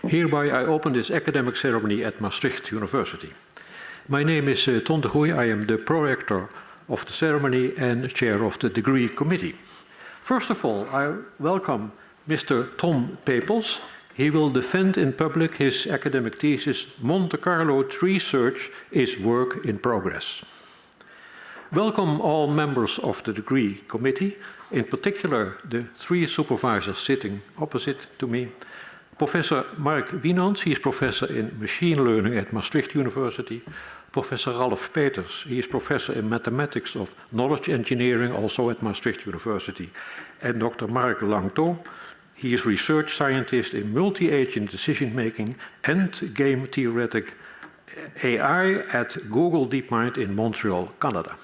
Hereby I open this academic ceremony at Maastricht University. My name is Ton de Goey. I am the prorector of the ceremony and chair of the degree committee. First of all, I welcome Mr. Tom Pepels. He will defend in public his academic thesis, Monte-Carlo Tree Search is Work in Progress. Welcome all members of the degree committee, in particular the three supervisors sitting opposite to me. Professor Mark Wienans, he is professor in machine learning at Maastricht University. Professor Ralph Peters, he is professor in mathematics of knowledge engineering, also at Maastricht University. And Dr. Mark Langto, he is research scientist in multi-agent decision-making and game theoretic AI at Google DeepMind in Montreal, Canada.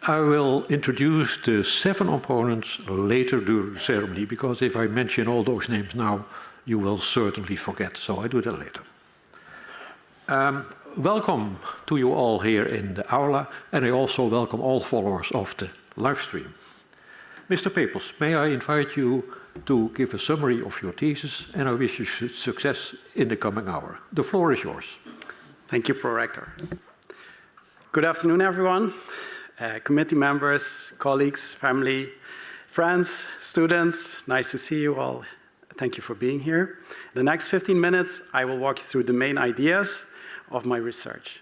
I will introduce the 7 opponents later during the ceremony, because if I mention all those names now, you will certainly forget, so I do that later. Welcome to you all here in the aula, and I also welcome all followers of the live stream. Mr. Pepels, may I invite you to give a summary of your thesis, and I wish you success in the coming hour. The floor is yours. Thank you, Prorector. Good afternoon, everyone. Committee members, colleagues, family, friends, students, nice to see you all. Thank you for being here. In the next 15 minutes, I will walk you through the main ideas of my research.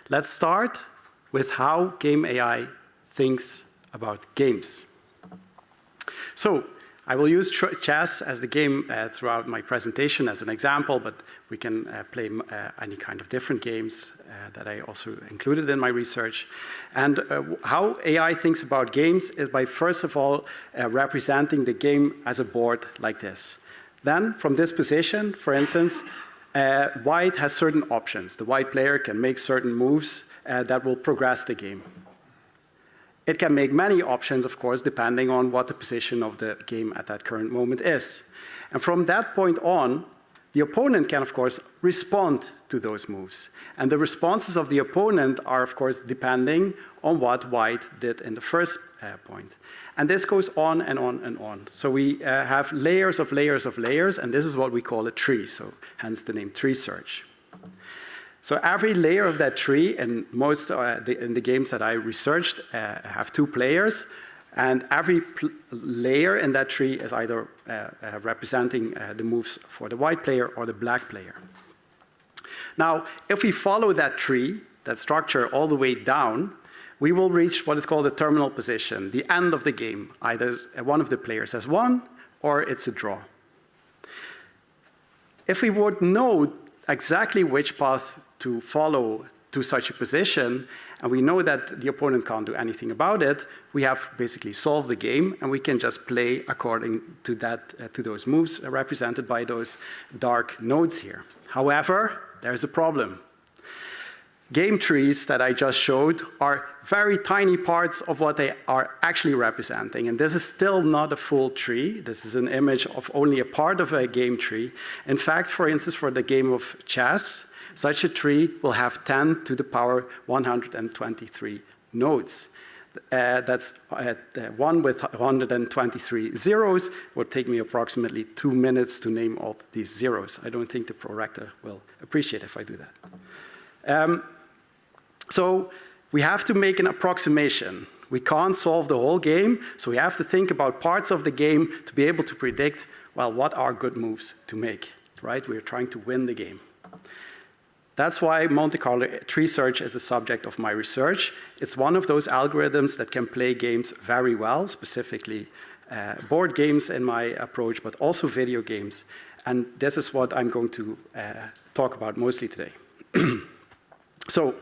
Let's start with how game AI thinks about games. So, I will use chess as the game throughout my presentation as an example, but we can play any kind of different games that I also included in my research. And how AI thinks about games is by, first of all, representing the game as a board like this. Then, from this position, for instance, white has certain options. The white player can make certain moves that will progress the game. It can make many options, of course, depending on what the position of the game at that current moment is. And from that point on, the opponent can, of course, respond to those moves. And the responses of the opponent are, of course, depending on what white did in the first point. And this goes on and on and on. So we have layers of layers of layers, and this is what we call a tree, so hence the name tree search. So every layer of that tree, and most in the games that I researched have 2 players, and every layer in that tree is either representing the moves for the white player or the black player. Now, if we follow that tree, that structure all the way down, we will reach what is called the terminal position, the end of the game. Either one of the players has won, or it's a draw. If we would know exactly which path to follow to such a position, and we know that the opponent can't do anything about it, we have basically solved the game, and we can just play according to that, to those moves represented by those dark nodes here. However, there's a problem. Game trees that I just showed are very tiny parts of what they are actually representing. And this is still not a full tree. This is an image of only a part of a game tree. In fact, for instance, for the game of chess, such a tree will have 10 to the power 123 nodes. That's 1 with 123 zeros. It would take me approximately 2 minutes to name all these zeros. I don't think the prorector will appreciate if I do that. So we have to make an approximation. We can't solve the whole game, so we have to think about parts of the game to be able to predict, well, what are good moves to make, right? We're trying to win the game. That's why Monte-Carlo tree search is a subject of my research. It's one of those algorithms that can play games very well, specifically board games in my approach, but also video games. And this is what I'm going to talk about mostly today. So,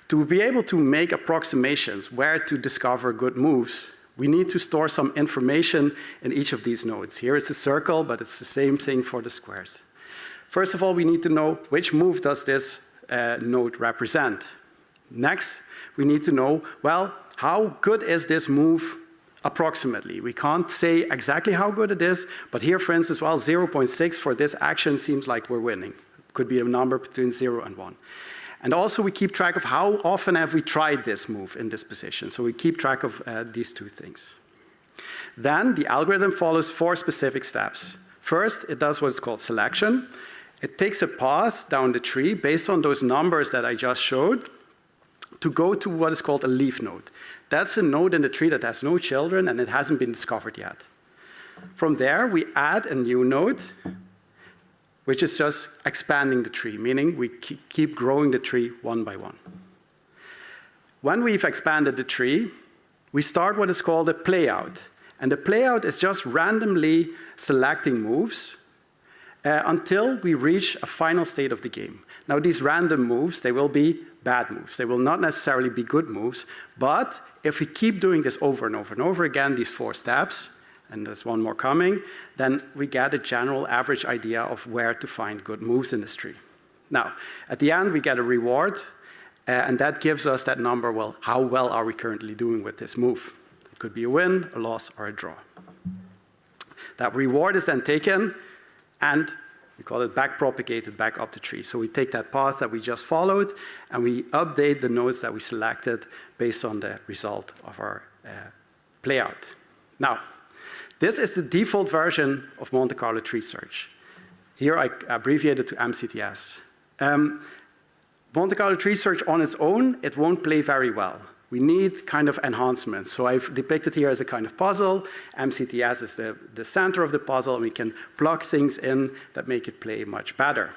to be able to make approximations where to discover good moves, we need to store some information in each of these nodes. Here is a circle, but it's the same thing for the squares. First of all, we need to know which move does this node represent. Next, we need to know, well, how good is this move approximately? We can't say exactly how good it is, but here, for instance, well, 0.6 for this action seems like we're winning. It could be a number between 0 and 1. And also, we keep track of how often have we tried this move in this position. So we keep track of these 2 things. Then the algorithm follows 4 specific steps. First, it does what's called selection. It takes a path down the tree based on those numbers that I just showed to go to what is called a leaf node. That's a node in the tree that has no children and it hasn't been discovered yet. From there, we add a new node, which is just expanding the tree, meaning we keep growing the tree one by one. When we've expanded the tree, we start what is called a playout. And the playout is just randomly selecting moves until we reach a final state of the game. Now, these random moves, they will be bad moves. They will not necessarily be good moves, but if we keep doing this over and over and over again, these 4 steps, and there's one more coming, then we get a general average idea of where to find good moves in this tree. Now, at the end, we get a reward, and that gives us that number, well, how well are we currently doing with this move? It could be a win, a loss, or a draw. That reward is then taken, and we call it back-propagated back up the tree. So we take that path that we just followed, and we update the nodes that we selected based on the result of our playout. Now, this is the default version of Monte-Carlo tree search. Here I abbreviate it to MCTS. Monte-Carlo tree search on its own, it won't play very well. We need kind of enhancements. So I've depicted here as a kind of puzzle. MCTS is the center of the puzzle, and we can plug things in that make it play much better.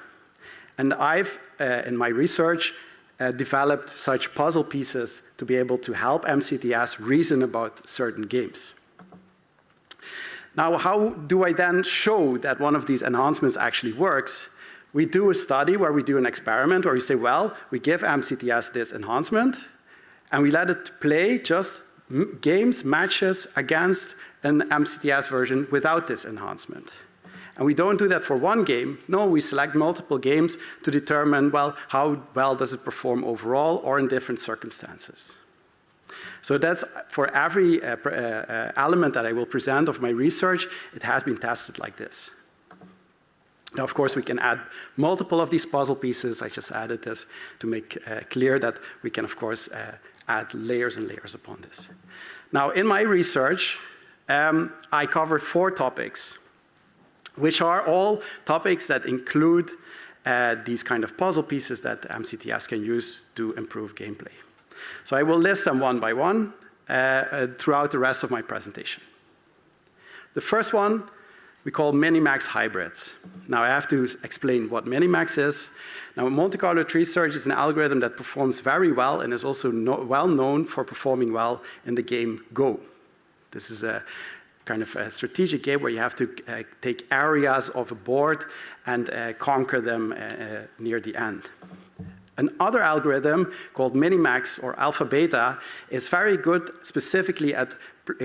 And I've, in my research, developed such puzzle pieces to be able to help MCTS reason about certain games. Now, how do I then show that one of these enhancements actually works? We do a study where we do an experiment where we say, well, we give MCTS this enhancement, and we let it play just games, matches against an MCTS version without this enhancement. And we don't do that for one game. No, we select multiple games to determine, well, how well does it perform overall or in different circumstances. So that's for every element that I will present of my research, it has been tested like this. Now, of course, we can add multiple of these puzzle pieces. I just added this to make clear that we can, of course, add layers and layers upon this. Now, in my research, I covered 4 topics, which are all topics that include these kind of puzzle pieces that MCTS can use to improve gameplay. So I will list them one by one throughout the rest of my presentation. The first one we call minimax hybrids. Now I have to explain what minimax is. Now Monte-Carlo tree search is an algorithm that performs very well and is also well known for performing well in the game Go. This is a kind of a strategic game where you have to take areas of a board and conquer them near the end. Another algorithm called minimax or alpha beta is very good specifically at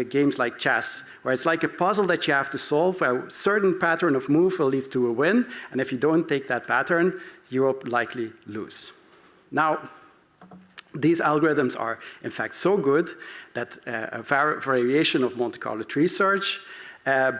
games like chess, where it's like a puzzle that you have to solve where a certain pattern of move will lead to a win, and if you don't take that pattern, you will likely lose. Now, these algorithms are in fact so good that a variation of Monte-Carlo tree search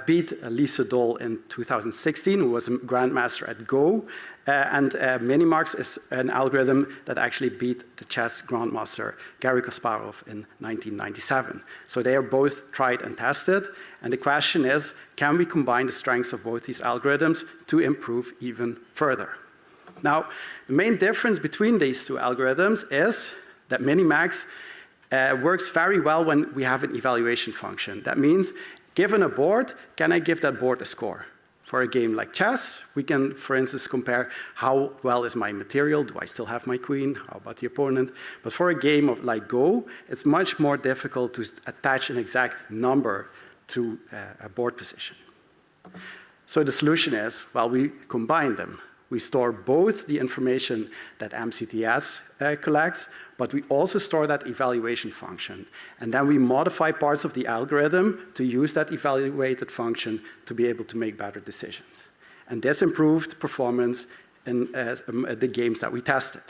beat Lee Sedol in 2016, who was a grandmaster at Go. And Minimax is an algorithm that actually beat the chess grandmaster Garry Kasparov in 1997. So they are both tried and tested. And the question is, can we combine the strengths of both these algorithms to improve even further? Now, the main difference between these 2 algorithms is that Minimax works very well when we have an evaluation function. That means, given a board, can I give that board a score? For a game like chess, we can, for instance, compare how well is my material, do I still have my queen, how about the opponent? But for a game like Go, it's much more difficult to attach an exact number to a board position. So the solution is, well, we combine them. We store both the information that MCTS collects, but we also store that evaluation function. And then we modify parts of the algorithm to use that evaluated function to be able to make better decisions. And this improved performance in the games that we tested.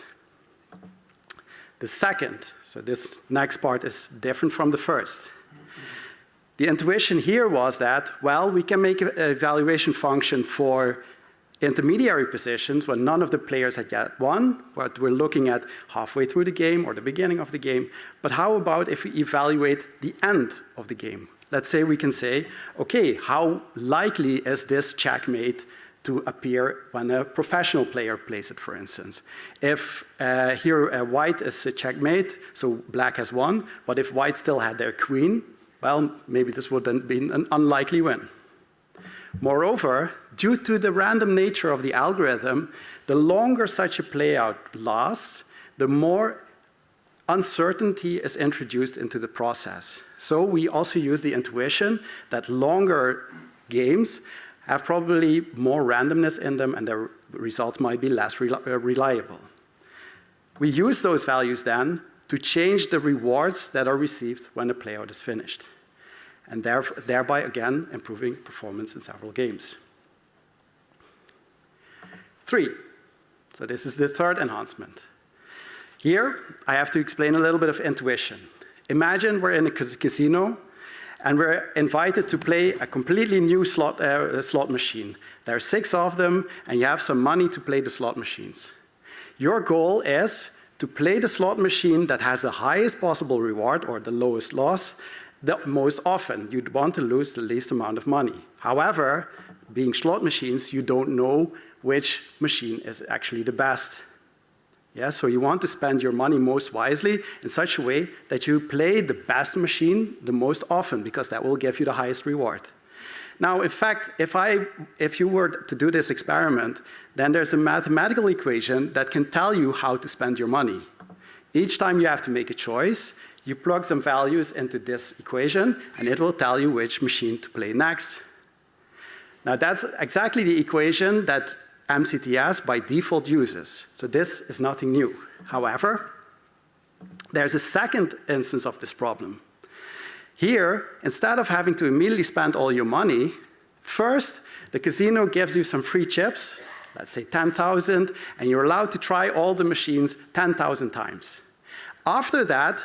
The second, so this next part is different from the first. The intuition here was that, well, we can make an evaluation function for intermediary positions when none of the players had yet won, but we're looking at halfway through the game or the beginning of the game. But how about if we evaluate the end of the game? let's say we can say, okay, how likely is this checkmate to appear when a professional player plays it, for instance? If here white is a checkmate, so black has won, but if white still had their queen, well, maybe this would then be an unlikely win. Moreover, due to the random nature of the algorithm, the longer such a playout lasts, the more uncertainty is introduced into the process. So we also use the intuition that longer games have probably more randomness in them and their results might be less reliable. We use those values then to change the rewards that are received when the playout is finished, and thereby again improving performance in several games. 3. So this is the third enhancement. Here, I have to explain a little bit of intuition. Imagine we're in a casino and we're invited to play a completely new slot machine. There are 6 of them, and you have some money to play the slot machines. Your goal is to play the slot machine that has the highest possible reward or the lowest loss the most often. You'd want to lose the least amount of money. However, being slot machines, you don't know which machine is actually the best. Yeah, so you want to spend your money most wisely in such a way that you play the best machine the most often, because that will give you the highest reward. Now, in fact, if you were to do this experiment, then there's a mathematical equation that can tell you how to spend your money. Each time you have to make a choice, you plug some values into this equation, and it will tell you which machine to play next. Now, that's exactly the equation that MCTS by default uses. So this is nothing new. However, there's a second instance of this problem. Here, instead of having to immediately spend all your money, first the casino gives you some free chips, let's say 10,000, and you're allowed to try all the machines 10,000 times. After that,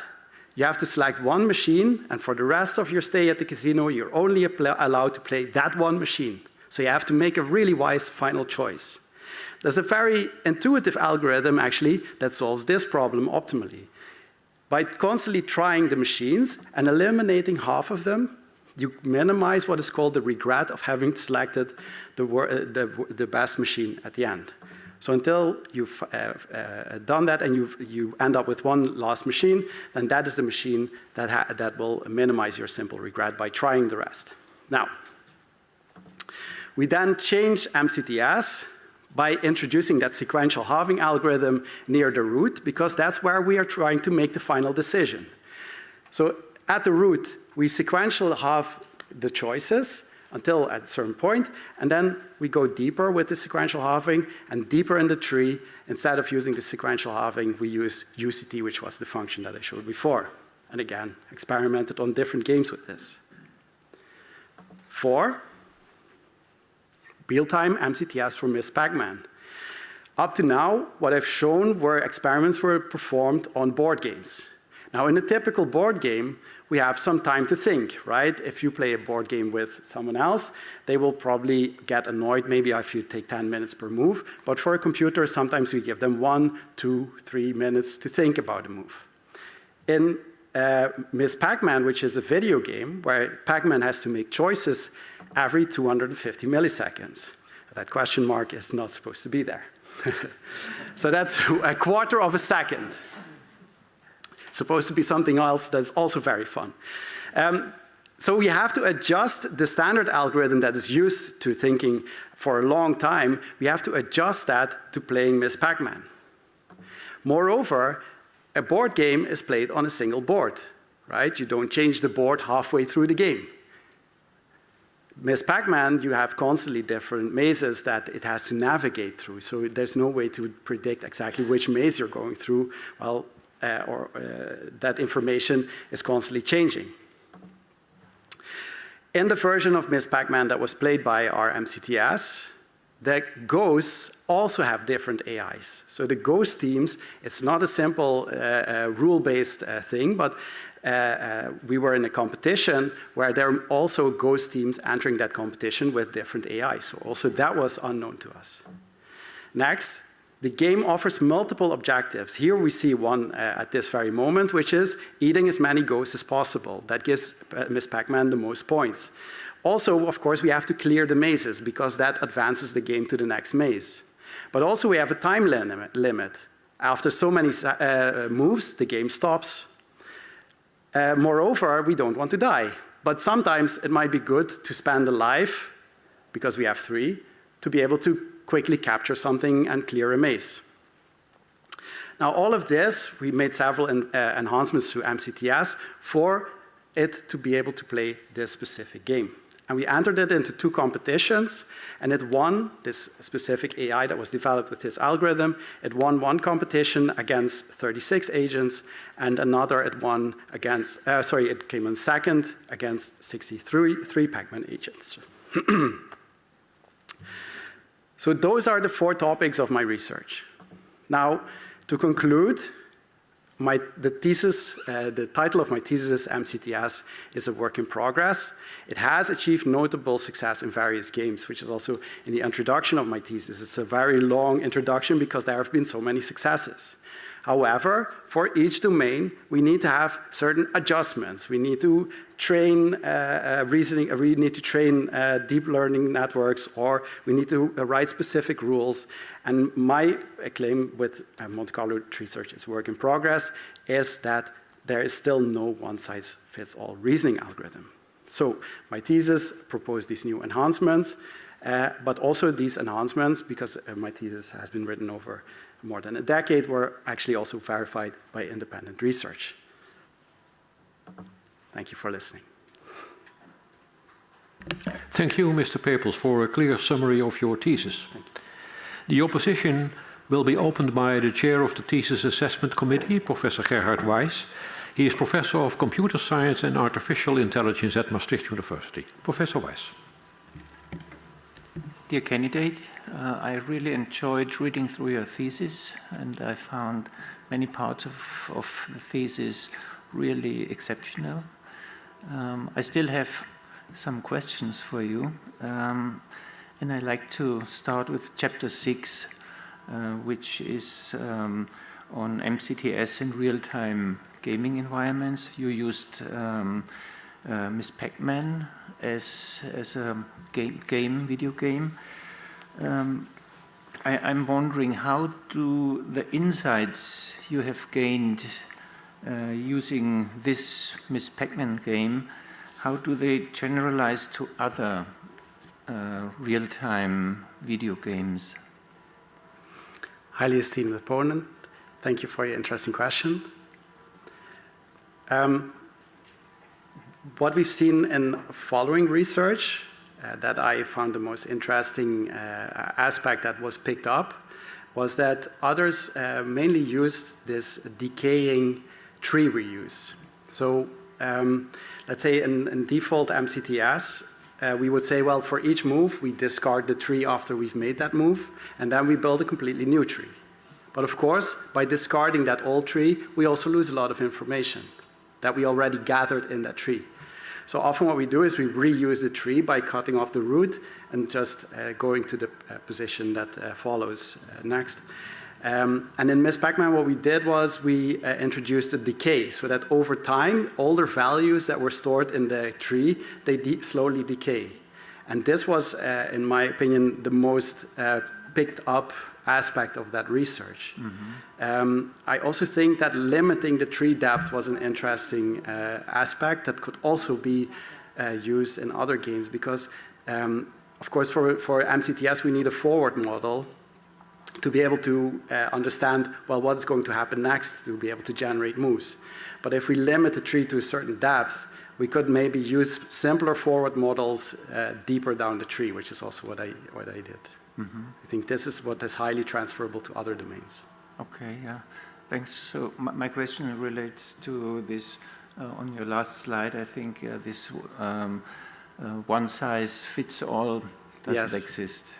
you have to select one machine, and for the rest of your stay at the casino, you're only allowed to play that one machine. So you have to make a really wise final choice. There's a very intuitive algorithm, actually, that solves this problem optimally. By constantly trying the machines and eliminating half of them, you minimize what is called the regret of having selected the best machine at the end. So until you've done that and you end up with one last machine, then that is the machine that will minimize your simple regret by trying the rest. Now, we then change MCTS by introducing that sequential halving algorithm near the root, because that's where we are trying to make the final decision. So at the root, we sequentially halve the choices until at a certain point, and then we go deeper with the sequential halving and deeper in the tree. Instead of using the sequential halving, we use UCT, which was the function that I showed before. And again, experimented on different games with this. 4. Real-time MCTS for Miss Pac-Man. Up to now, what I've shown were experiments were performed on board games. Now, in a typical board game, we have some time to think, right? If you play a board game with someone else, they will probably get annoyed maybe if you take 10 minutes per move. But for a computer, sometimes we give them 1, 2, 3 minutes to think about a move. In Miss Pac-Man, which is a video game where Pac-Man has to make choices every 250 milliseconds. That question mark is not supposed to be there. So that's a quarter of a second. It's supposed to be something else that's also very fun. So we have to adjust the standard algorithm that is used to thinking for a long time. We have to adjust that to playing Miss Pac-Man. Moreover, a board game is played on a single board, right? You don't change the board halfway through the game. Miss Pac-Man, you have constantly different mazes that it has to navigate through, so there's no way to predict exactly which maze you're going through, well, that information is constantly changing. In the version of Miss Pac-Man that was played by our MCTS, the ghosts also have different AIs. So the ghost teams, it's not a simple rule-based thing, but we were in a competition where there are also ghost teams entering that competition with different AIs. So also that was unknown to us. Next, The game offers multiple objectives. Here we see one at this very moment, which is eating as many ghosts as possible. That gives Miss Pac-Man the most points. Also, of course, we have to clear the mazes because that advances the game to the next maze. But also we have a time limit. After so many moves, the game stops. Moreover, we don't want to die. But sometimes it might be good to spend a life, because we have 3, to be able to quickly capture something and clear a maze. Now, all of this, we made several enhancements to MCTS for it to be able to play this specific game. And we entered it into 2 competitions, and it won, this specific AI that was developed with this algorithm, it won one competition against 36 agents, and another it won against, it came in second against 63 Pac-Man agents. So those are the 4 topics of my research. Now, to conclude, the title of my thesis is MCTS is a work in progress. It has achieved notable success in various games, which is also in the introduction of my thesis. It's a very long introduction because there have been so many successes. However, for each domain, we need to have certain adjustments. We need to train reasoning, we need to train deep learning networks, or we need to write specific rules. And my claim with Monte-Carlo research is work in progress is that there is still no one-size-fits-all reasoning algorithm. So my thesis proposed these new enhancements, but also these enhancements, because my thesis has been written over more than a decade, were actually also verified by independent research. Thank you for listening. Thank you, Mr. Pepels, for a clear summary of your thesis. The opposition will be opened by the chair of the Thesis Assessment Committee, Professor Gerhard Weiss. He is Professor of Computer Science and Artificial Intelligence at Maastricht University. Professor Weiss. Dear candidate, I really enjoyed reading through your thesis, and I found many parts of the thesis really exceptional. I still have some questions for you, and I'd like to start with chapter 6, which is on MCTS in real-time gaming environments. You used Miss Pac-Man as a video game. I'm wondering, how do the insights you have gained using this Miss Pac-Man game, how do they generalize to other real-time video games? Highly esteemed opponent, thank you for your interesting question. What we've seen in following research that I found the most interesting aspect that was picked up was that others mainly used this decaying tree reuse. So let's say in default MCTS, we would say, well, for each move, we discard the tree after we've made that move, and then we build a completely new tree. But of course, by discarding that old tree, we also lose a lot of information that we already gathered in that tree. So often what we do is we reuse the tree by cutting off the root and just going to the position that follows next. And in Miss Pac-Man, what we did was we introduced a decay, so that over time, older values that were stored in the tree, they slowly decay. And this was, in my opinion, the most picked up aspect of that research. Mm-hmm. I also think that limiting the tree depth was an interesting aspect that could also be used in other games, because, of course, for MCTS, we need a forward model to be able to understand, well, what's going to happen next, to be able to generate moves. But if we limit the tree to a certain depth, we could maybe use simpler forward models deeper down the tree, which is also what I did. Mm-hmm. I think this is what is highly transferable to other domains. Okay, yeah, thanks. So my question relates to this, on your last slide, I think this one size fits all doesn't exist.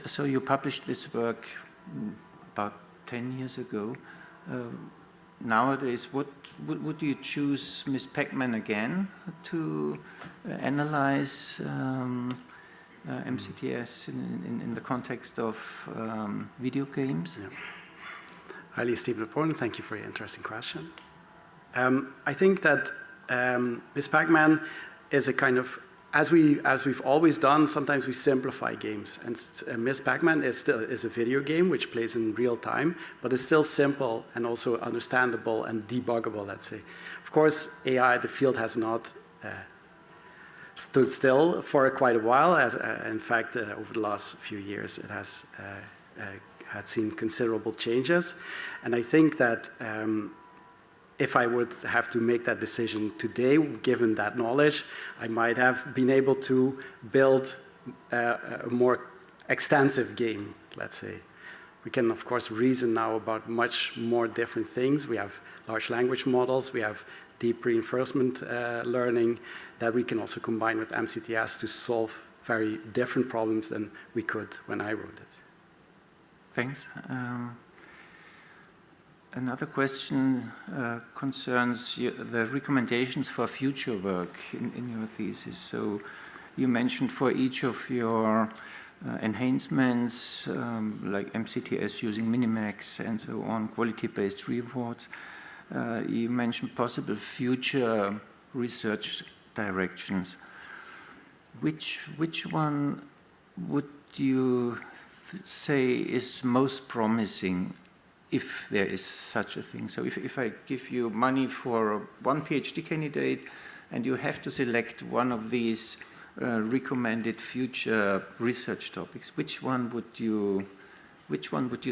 So you published this work about 10 years ago. Nowadays, would you choose Miss Pac-Man again to analyze MCTS in the context of video games? Yeah. Highly esteemed opponent, thank you for your interesting question. I think that Miss Pac-Man is a kind of, as we've always done, sometimes we simplify games. And Miss Pac-Man is a video game which plays in real time, but it's still simple and also understandable and debuggable, let's say. Of course, AI, the field has not stood still for quite a while. In fact, over the last few years, it has had seen considerable changes. And I think that if I would have to make that decision today, given that knowledge, I might have been able to build a more extensive game, let's say. We can, of course, reason now about much more different things. We have large language models. We have deep reinforcement learning that we can also combine with MCTS to solve very different problems than we could when I wrote it. Thanks. Another question concerns the recommendations for future work in your thesis. So you mentioned for each of your enhancements, like MCTS using Minimax and so on, quality-based rewards, you mentioned possible future research directions. Which one would you say is most promising, if there is such a thing? So if I give you money for one PhD candidate and you have to select one of these recommended future research topics, which one would you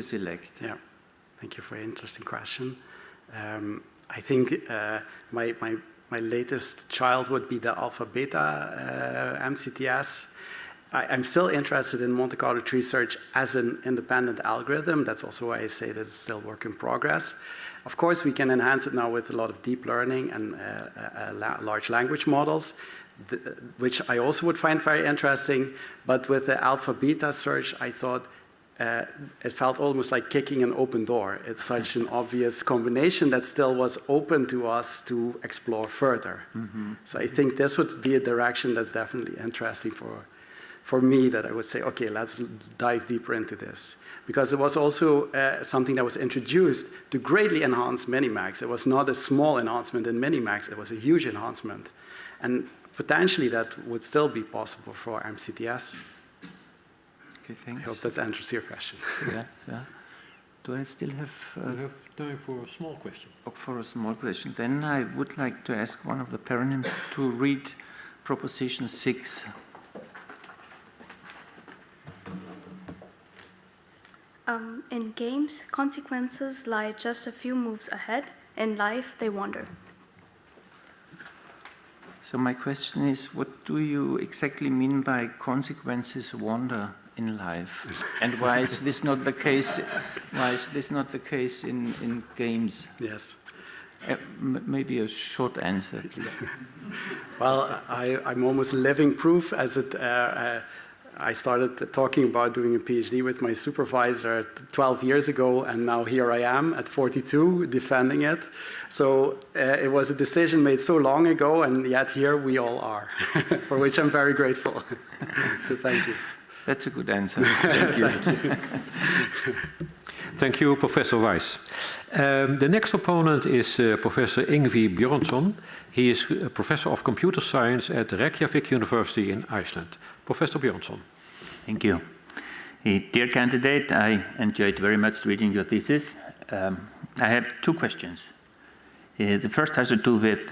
select? Yeah, thank you for an interesting question. I think my latest child would be the alpha beta MCTS. I'm still interested in Monte-Carlo tree search as an independent algorithm. That's also why I say that it's still work in progress. Of course, we can enhance it now with a lot of deep learning and large language models, which I also would find very interesting. But with the alpha-beta search, I thought it felt almost like kicking an open door. It's such an obvious combination that still was open to us to explore further. Mm-hmm. So I think this would be a direction that's definitely interesting for me, that I would say, okay, let's dive deeper into this. Because it was also something that was introduced to greatly enhance Minimax. It was not a small enhancement in Minimax, it was a huge enhancement. And potentially that would still be possible for MCTS. Okay, thanks. I hope that answers your question. Yeah. Do I still have... We have time for a small question. Oh, for a small question. Then I would like to ask one of the parents to read Proposition 6. In games, consequences lie just a few moves ahead. In life, they wander. So my question is, what do you exactly mean by consequences wander in life? And why is this not the case? Why is this not the case in games? Yes. Maybe a short answer, please. Well, I'm almost living proof, as it. I started talking about doing a PhD with my supervisor 12 years ago, and now here I am at 42 defending it. So it was a decision made so long ago, and yet here we all are, for which I'm very grateful. So thank you. That's a good answer. Thank you. Thank you. Thank you, Professor Weiss. The next opponent is Professor Yngvi Björnsson. He is a professor of computer science at Reykjavik University in Iceland. Professor Björnsson. Thank you. Dear candidate, I enjoyed very much reading your thesis. I have two questions. The first has to do with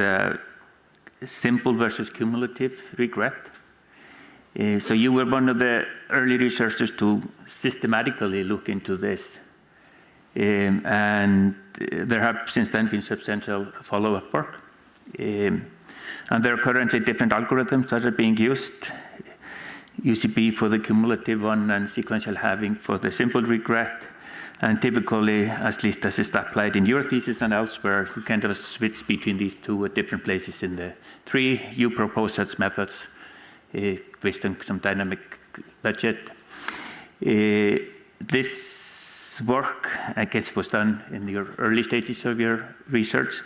simple versus cumulative regret. So you were one of the early researchers to systematically look into this. And there have since then been substantial follow-up work. And there are currently different algorithms that are being used. UCB for the cumulative one and sequential halving for the simple regret. And typically, at least as is applied in your thesis and elsewhere, you kind of switch between these two at different places in the tree. You propose such methods based on some dynamic budget. This work, I guess, was done in your early stages of your research.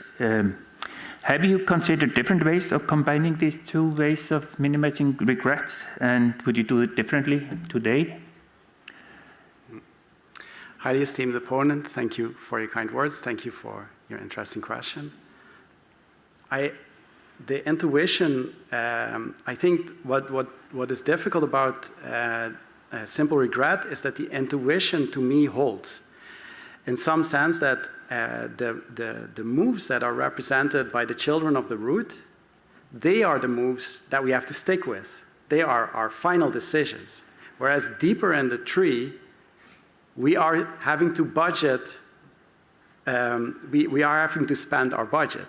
Have you considered different ways of combining these two ways of minimizing regrets, and would you do it differently today? Highly esteemed opponent, thank you for your kind words. Thank you for your interesting question. The intuition, I think what is difficult about simple regret is that the intuition to me holds. In some sense that the moves that are represented by the children of the root, they are the moves that we have to stick with. They are our final decisions. Whereas deeper in the tree, we are having to budget, we are having to spend our budget.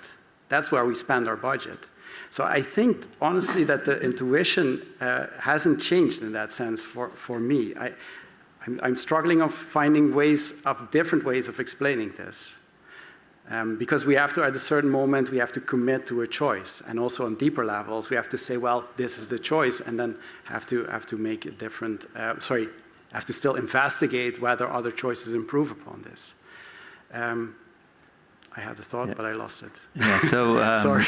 That's where we spend our budget. So I think, honestly, that the intuition hasn't changed in that sense for me. I'm struggling of finding different ways of explaining this. Because we have to, at a certain moment, we have to commit to a choice. And also on deeper levels, we have to say, well, this is the choice, and then have to make a different, have to still investigate whether other choices improve upon this. I had a thought, but I lost it. Yeah, so sorry.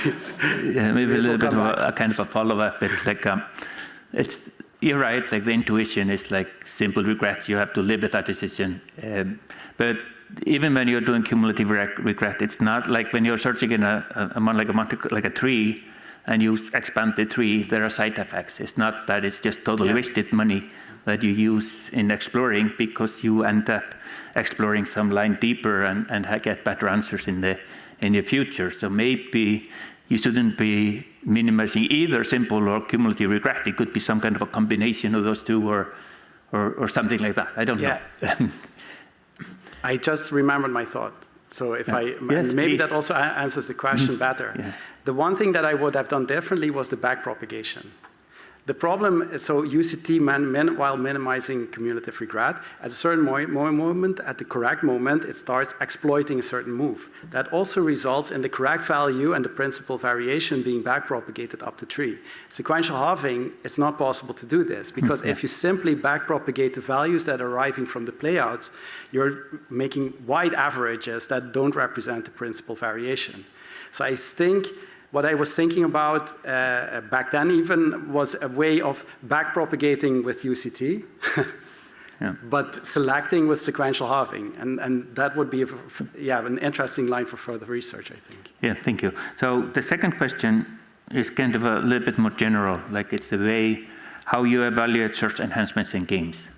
Yeah, maybe a little bit of a kind of a follow-up. It's like you're right. Like the intuition is like simple regrets. You have to live with that decision. But even when you're doing cumulative regret, it's not like when you're searching in like a tree, and you expand the tree. There are side effects. It's not that it's just totally wasted money that you use in exploring, because you end up exploring some line deeper and get better answers in the future. So maybe you shouldn't be minimizing either simple or cumulative regret. It could be some kind of a combination of those two, or something like that. I don't know. I just remembered my thought. So if maybe that also answers the question better. Yeah. The one thing that I would have done differently was the backpropagation. The problem, so UCT, while minimizing cumulative regret, at a certain moment, at the correct moment, it starts exploiting a certain move. That also results in the correct value and the principal variation being backpropagated up the tree. Sequential halving, it's not possible to do this, because if you simply backpropagate the values that are arriving from the playouts, you're making wide averages that don't represent the principal variation. So I think what I was thinking about back then even was a way of backpropagating with UCT, but selecting with sequential halving. And that would be an interesting line for further research, I think. Yeah, thank you. So the second question is kind of a little bit more general, like it's the way how you evaluate search enhancements in games.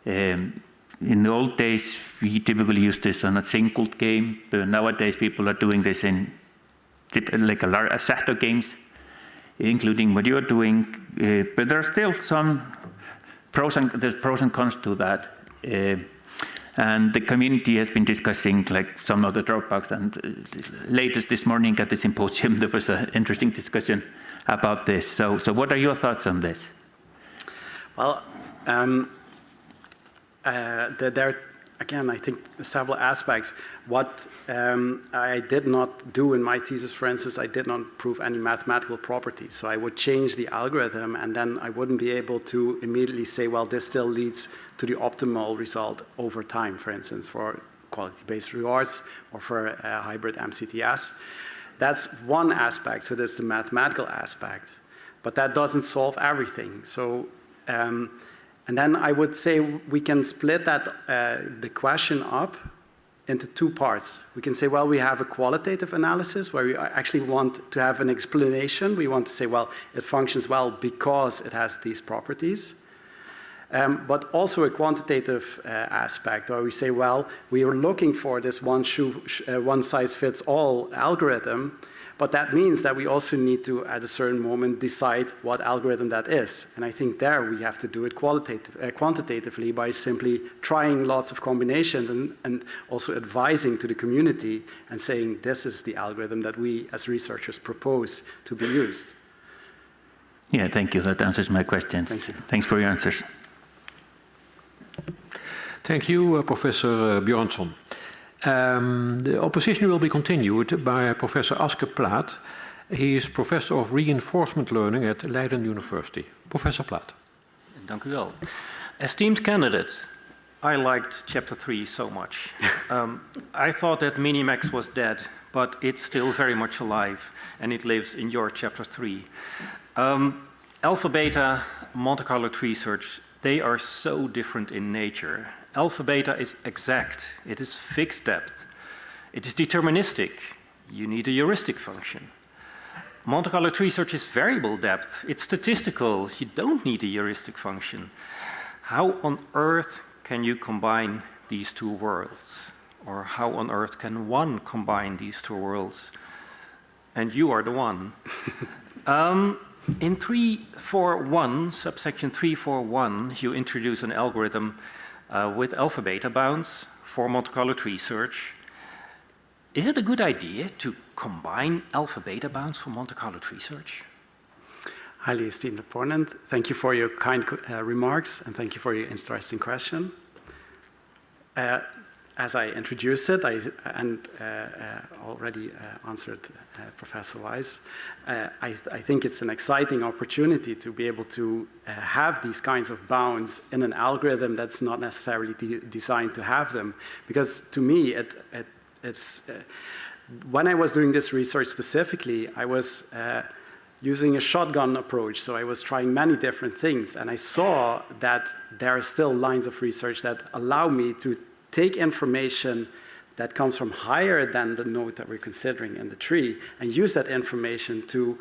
In the old days, we typically used this on a single game, but nowadays people are doing this in like a set of games, including what you're doing, but there are still some pros and cons to that. And the community has been discussing like some of the drawbacks, and latest this morning at the symposium there was an interesting discussion about this. So what are your thoughts on this? Well, again, I think several aspects. What I did not do in my thesis, for instance, I did not prove any mathematical properties. So I would change the algorithm, and then I wouldn't be able to immediately say, well, this still leads to the optimal result over time, for instance, for quality-based rewards or for a hybrid MCTS. That's one aspect, so that's the mathematical aspect. But that doesn't solve everything. So, and then I would say we can split that the question up into two parts. We can say, well, we have a qualitative analysis where we actually want to have an explanation. We want to say, well, it functions well because it has these properties. But also a quantitative aspect where we say, well, we are looking for this one-size-fits-all algorithm, but that means that we also need to, at a certain moment, decide what algorithm that is. And I think there we have to do it quantitatively by simply trying lots of combinations and also advising to the community and saying, this is the algorithm that we as researchers propose to be used. Yeah, thank you. That answers my questions. Thank you. Thanks for your answers. Thank you, Professor Björnsson. The opposition will be continued by Professor Aske Plaat. He is Professor of Reinforcement Learning at Leiden University. Professor Plaat. Dank u wel. Esteemed candidate, I liked chapter 3 so much. I thought that Minimax was dead but it's still very much alive, and it lives in your chapter 3. Alpha, beta, Monte-Carlo tree search, they are so different in nature. Alpha, beta is exact. It is fixed depth. It is deterministic. You need a heuristic function. Monte-Carlo tree search is variable depth. It's statistical. You don't need a heuristic function. How on earth can you combine these two worlds? Or how on earth can one combine these two worlds? And you are the one. In 341, subsection 341, you introduce an algorithm with alpha-beta bounds for Monte-Carlo tree search. Is it a good idea to combine alpha-beta bounds for Monte-Carlo tree search? Highly esteemed opponent, thank you for your kind remarks, and thank you for your interesting question. As I introduced it, and already answered Professor Weiss, I think it's an exciting opportunity to be able to have these kinds of bounds in an algorithm that's not necessarily designed to have them. Because to me, it's when I was doing this research specifically, I was using a shotgun approach. So I was trying many different things, and I saw that there are still lines of research that allow me to take information that comes from higher than the node that we're considering in the tree and use that information to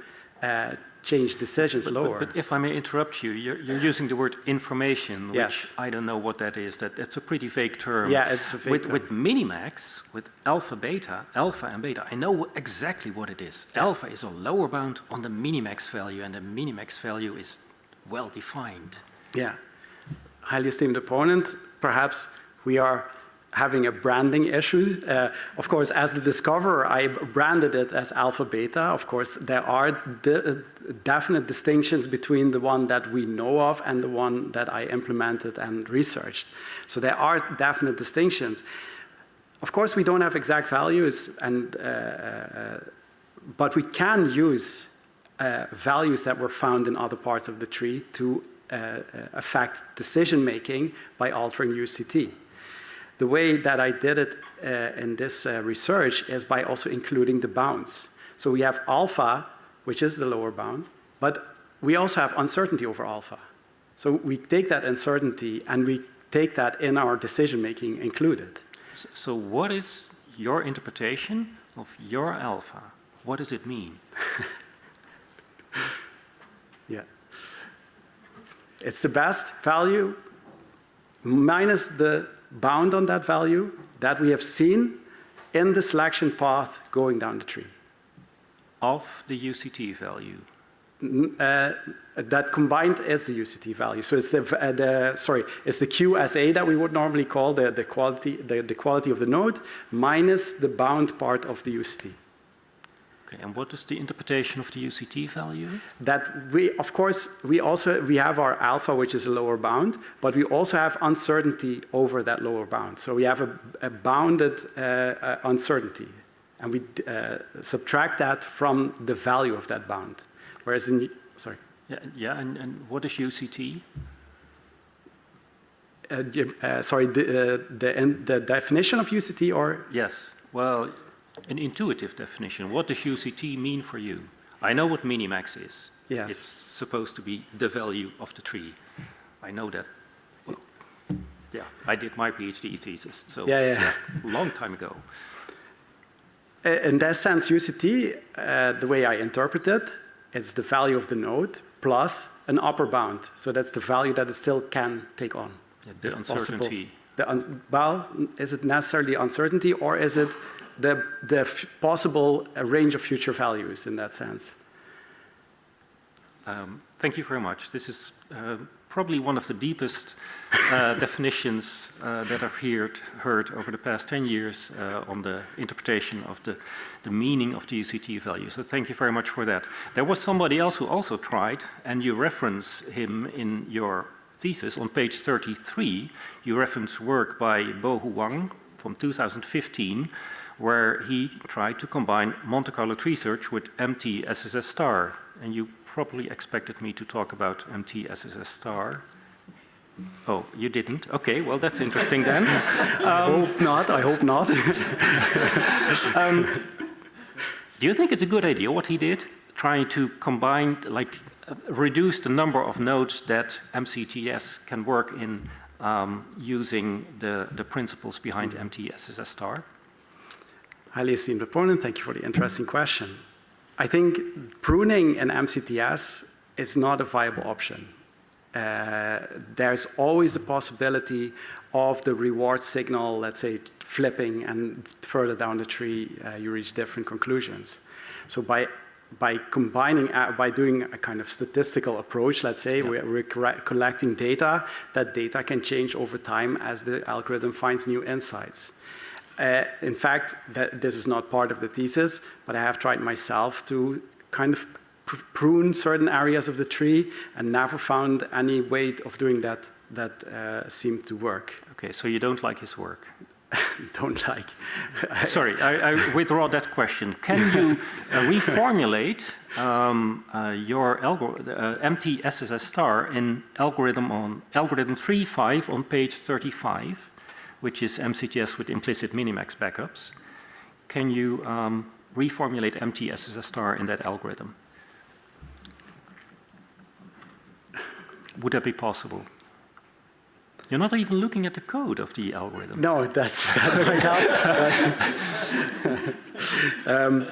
change decisions lower. But if I may interrupt you, you're using the word information, which yes. I don't know what that is. That's a pretty vague term. Yeah, it's a vague term. With minimax, with alpha and beta, I know exactly what it is. Yeah. Alpha is a lower bound on the minimax value, and the minimax value is well defined. Yeah. Highly esteemed opponent, perhaps we are having a branding issue. Of course, as the discoverer, I branded it as alpha beta. Of course, there are definite distinctions between the one that we know of and the one that I implemented and researched. So there are definite distinctions. Of course, we don't have exact values, but we can use values that were found in other parts of the tree to affect decision making by altering UCT. The way that I did it in this research is by also including the bounds. So we have alpha, which is the lower bound, but we also have uncertainty over alpha. So we take that uncertainty and we take that in our decision making included. So what is your interpretation of your alpha? What does it mean? Yeah. It's the best value minus the bound on that value that we have seen in the selection path going down the tree. Of the UCT value? That combined is the UCT value. So it's it's the QSA that we would normally call the quality of the node minus the bound part of the UCT. Okay, and what is the interpretation of the UCT value? That of course, we have our alpha, which is a lower bound, but we also have uncertainty over that lower bound. So we have a bounded uncertainty, and we subtract that from the value of that bound. Whereas in, sorry. Yeah, and what is UCT? The definition of UCT, or? Yes, well, an intuitive definition. What does UCT mean for you? I know what minimax is. Yes. It's supposed to be the value of the tree. I know that. Well, yeah, I did my PhD thesis, so yeah. A long time ago. In that sense, UCT, the way I interpret it, it's the value of the node plus an upper bound. So that's the value that it still can take on. Yeah, the uncertainty. Well, is it necessarily uncertainty, or is it the possible range of future values in that sense? Thank you very much. This is probably one of the deepest definitions that I've heard over the past 10 years on the interpretation of the meaning of the UCT value. So thank you very much for that. There was somebody else who also tried, and you reference him in your thesis on page 33. You reference work by Bo Huang from 2015, where he tried to combine Monte-Carlo tree search with MT-SSS star. And you probably expected me to talk about MT-SSS star. Oh, you didn't? Okay, well, that's interesting then. I hope not. Do you think it's a good idea what he did? Trying to combine, like, reduce the number of nodes that MCTS can work in using the principles behind MT-SSS star? Highly esteemed opponent, thank you for the interesting question. I think pruning an MCTS is not a viable option. There's always the possibility of the reward signal, let's say, flipping, and further down the tree, you reach different conclusions. So by combining, by doing a kind of statistical approach, let's say, we're collecting data, that data can change over time as the algorithm finds new insights. In fact, this is not part of the thesis, but I have tried myself to kind of prune certain areas of the tree and never found any way of doing that seemed to work. Okay, so you don't like his work? Don't like. Sorry, I withdraw that question. Can you reformulate your MT-SSS star in algorithm 3.5 on page 35, which is MCTS with implicit minimax backups? Can you reformulate MT-SSS star in that algorithm? Would that be possible? You're not even looking at the code of the algorithm. No, that might help.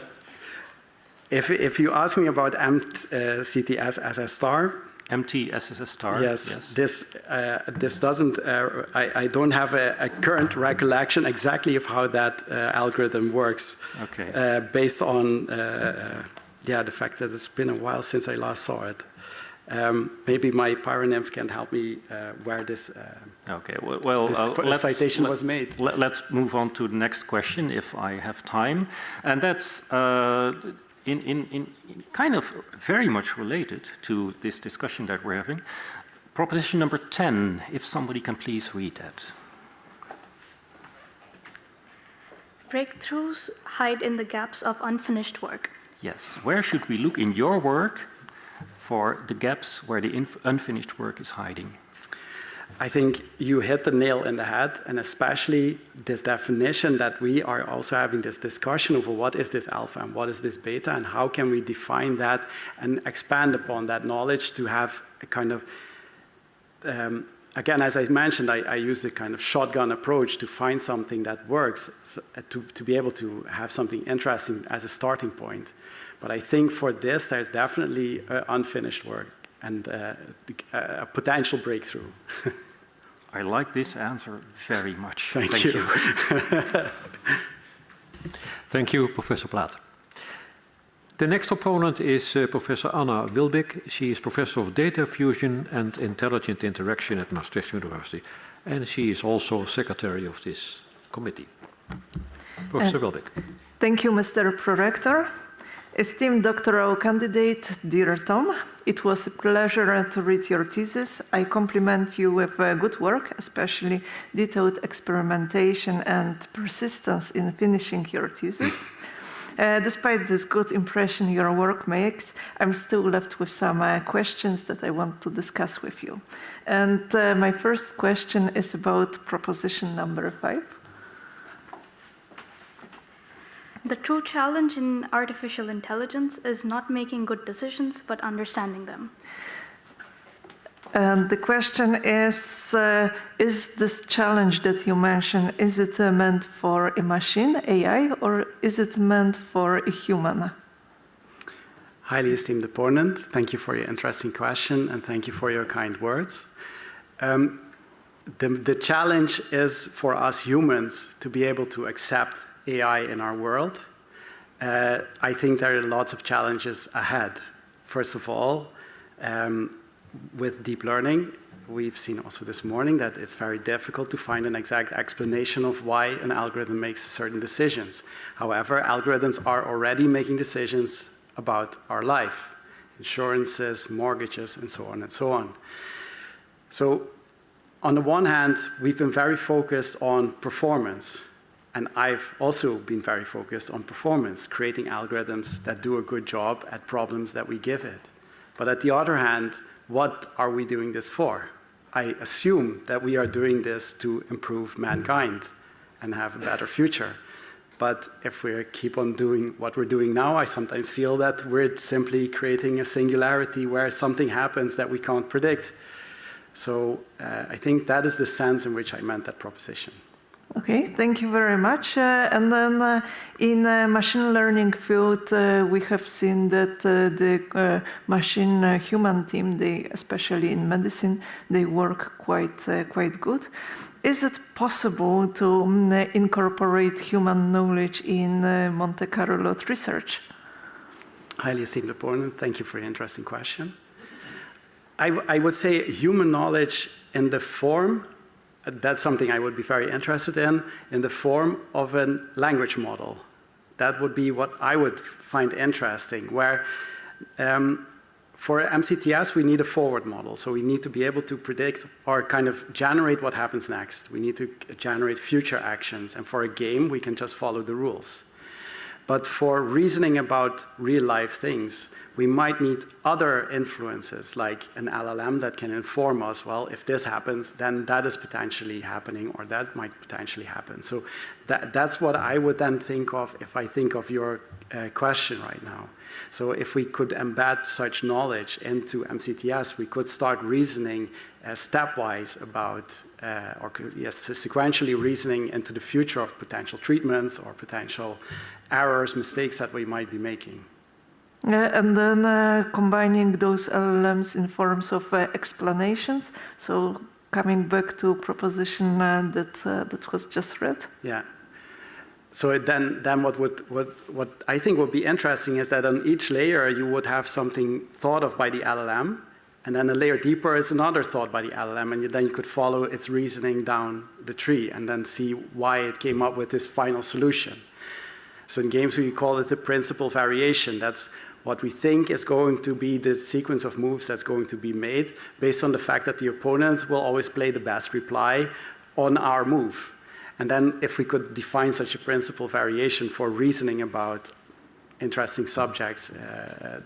If you ask me about MCTS-SS star, MT-SSS star. Yes. This doesn't. I don't have a current recollection exactly of how that algorithm works. Okay. Based on the fact that it's been a while since I last saw it. Maybe my Pyronymph can help me where this, okay. Well, this citation was made. Let's move on to the next question, if I have time. And that's in kind of very much related to this discussion that we're having. Proposition number 10, if somebody can please read that. Breakthroughs hide in the gaps of unfinished work. Yes. Where should we look in your work for the gaps where the unfinished work is hiding? I think you hit the nail in the head, and especially this definition that we are also having this discussion over what is this alpha and what is this beta, and how can we define that and expand upon that knowledge to have a kind of, again, as I mentioned, I use the kind of shotgun approach to find something that works, so, to be able to have something interesting as a starting point. But I think for this, there's definitely unfinished work and a potential breakthrough. I like this answer very much. Thank you. Thank you, Professor Plaat. The next opponent is Professor Anna Wilbig. She is Professor of Data Fusion and Intelligent Interaction at Maastricht University. And she is also Secretary of this committee. Professor Wilbig. Thank you, Mr. Prorector. Esteemed doctoral candidate, dear Tom, it was a pleasure to read your thesis. I compliment you with good work, especially detailed experimentation and persistence in finishing your thesis. Despite this good impression your work makes, I'm still left with some questions that I want to discuss with you. And my first question is about proposition number 5. The true challenge in artificial intelligence is not making good decisions, but understanding them. And the question is this challenge that you mentioned, is it meant for a machine, AI, or is it meant for a human? Highly esteemed opponent, thank you for your interesting question, and thank you for your kind words. The challenge is for us humans to be able to accept AI in our world. I think there are lots of challenges ahead. First of all, with deep learning, we've seen also this morning that it's very difficult to find an exact explanation of why an algorithm makes certain decisions. However, algorithms are already making decisions about our life, insurances, mortgages, and so on and so on. So on the one hand, we've been very focused on performance. And I've also been very focused on performance, creating algorithms that do a good job at problems that we give it. But at the other hand, what are we doing this for? I assume that we are doing this to improve mankind and have a better future. But if we keep on doing what we're doing now, I sometimes feel that we're simply creating a singularity where something happens that we can't predict. So I think that is the sense in which I meant that proposition. Okay, thank you very much. And then in machine learning field, we have seen that the machine-human team, especially in medicine, they work quite good. Is it possible to incorporate human knowledge in Monte-Carlo research? Highly esteemed opponent, thank you for your interesting question. I would say human knowledge in the form, that's something I would be very interested in the form of a language model. That would be what I would find interesting, where for MCTS we need a forward model. So we need to be able to predict or kind of generate what happens next. We need to generate future actions. And for a game, we can just follow the rules. But for reasoning about real-life things, we might need other influences, like an LLM that can inform us, well, if this happens, then that is potentially happening, or that might potentially happen. So that's what I would then think of if I think of your question right now. So if we could embed such knowledge into MCTS, we could start reasoning stepwise about, sequentially reasoning into the future of potential treatments or potential errors, mistakes that we might be making. And then combining those LLMs in forms of explanations. So coming back to proposition that was just read. Yeah. So then what I think would be interesting is that on each layer you would have something thought of by the LLM, and then a layer deeper is another thought by the LLM, and then you could follow its reasoning down the tree and then see why it came up with this final solution. So in games we call it the principal variation. That's what we think is going to be the sequence of moves that's going to be made based on the fact that the opponent will always play the best reply on our move. And then if we could define such a principal variation for reasoning about interesting subjects,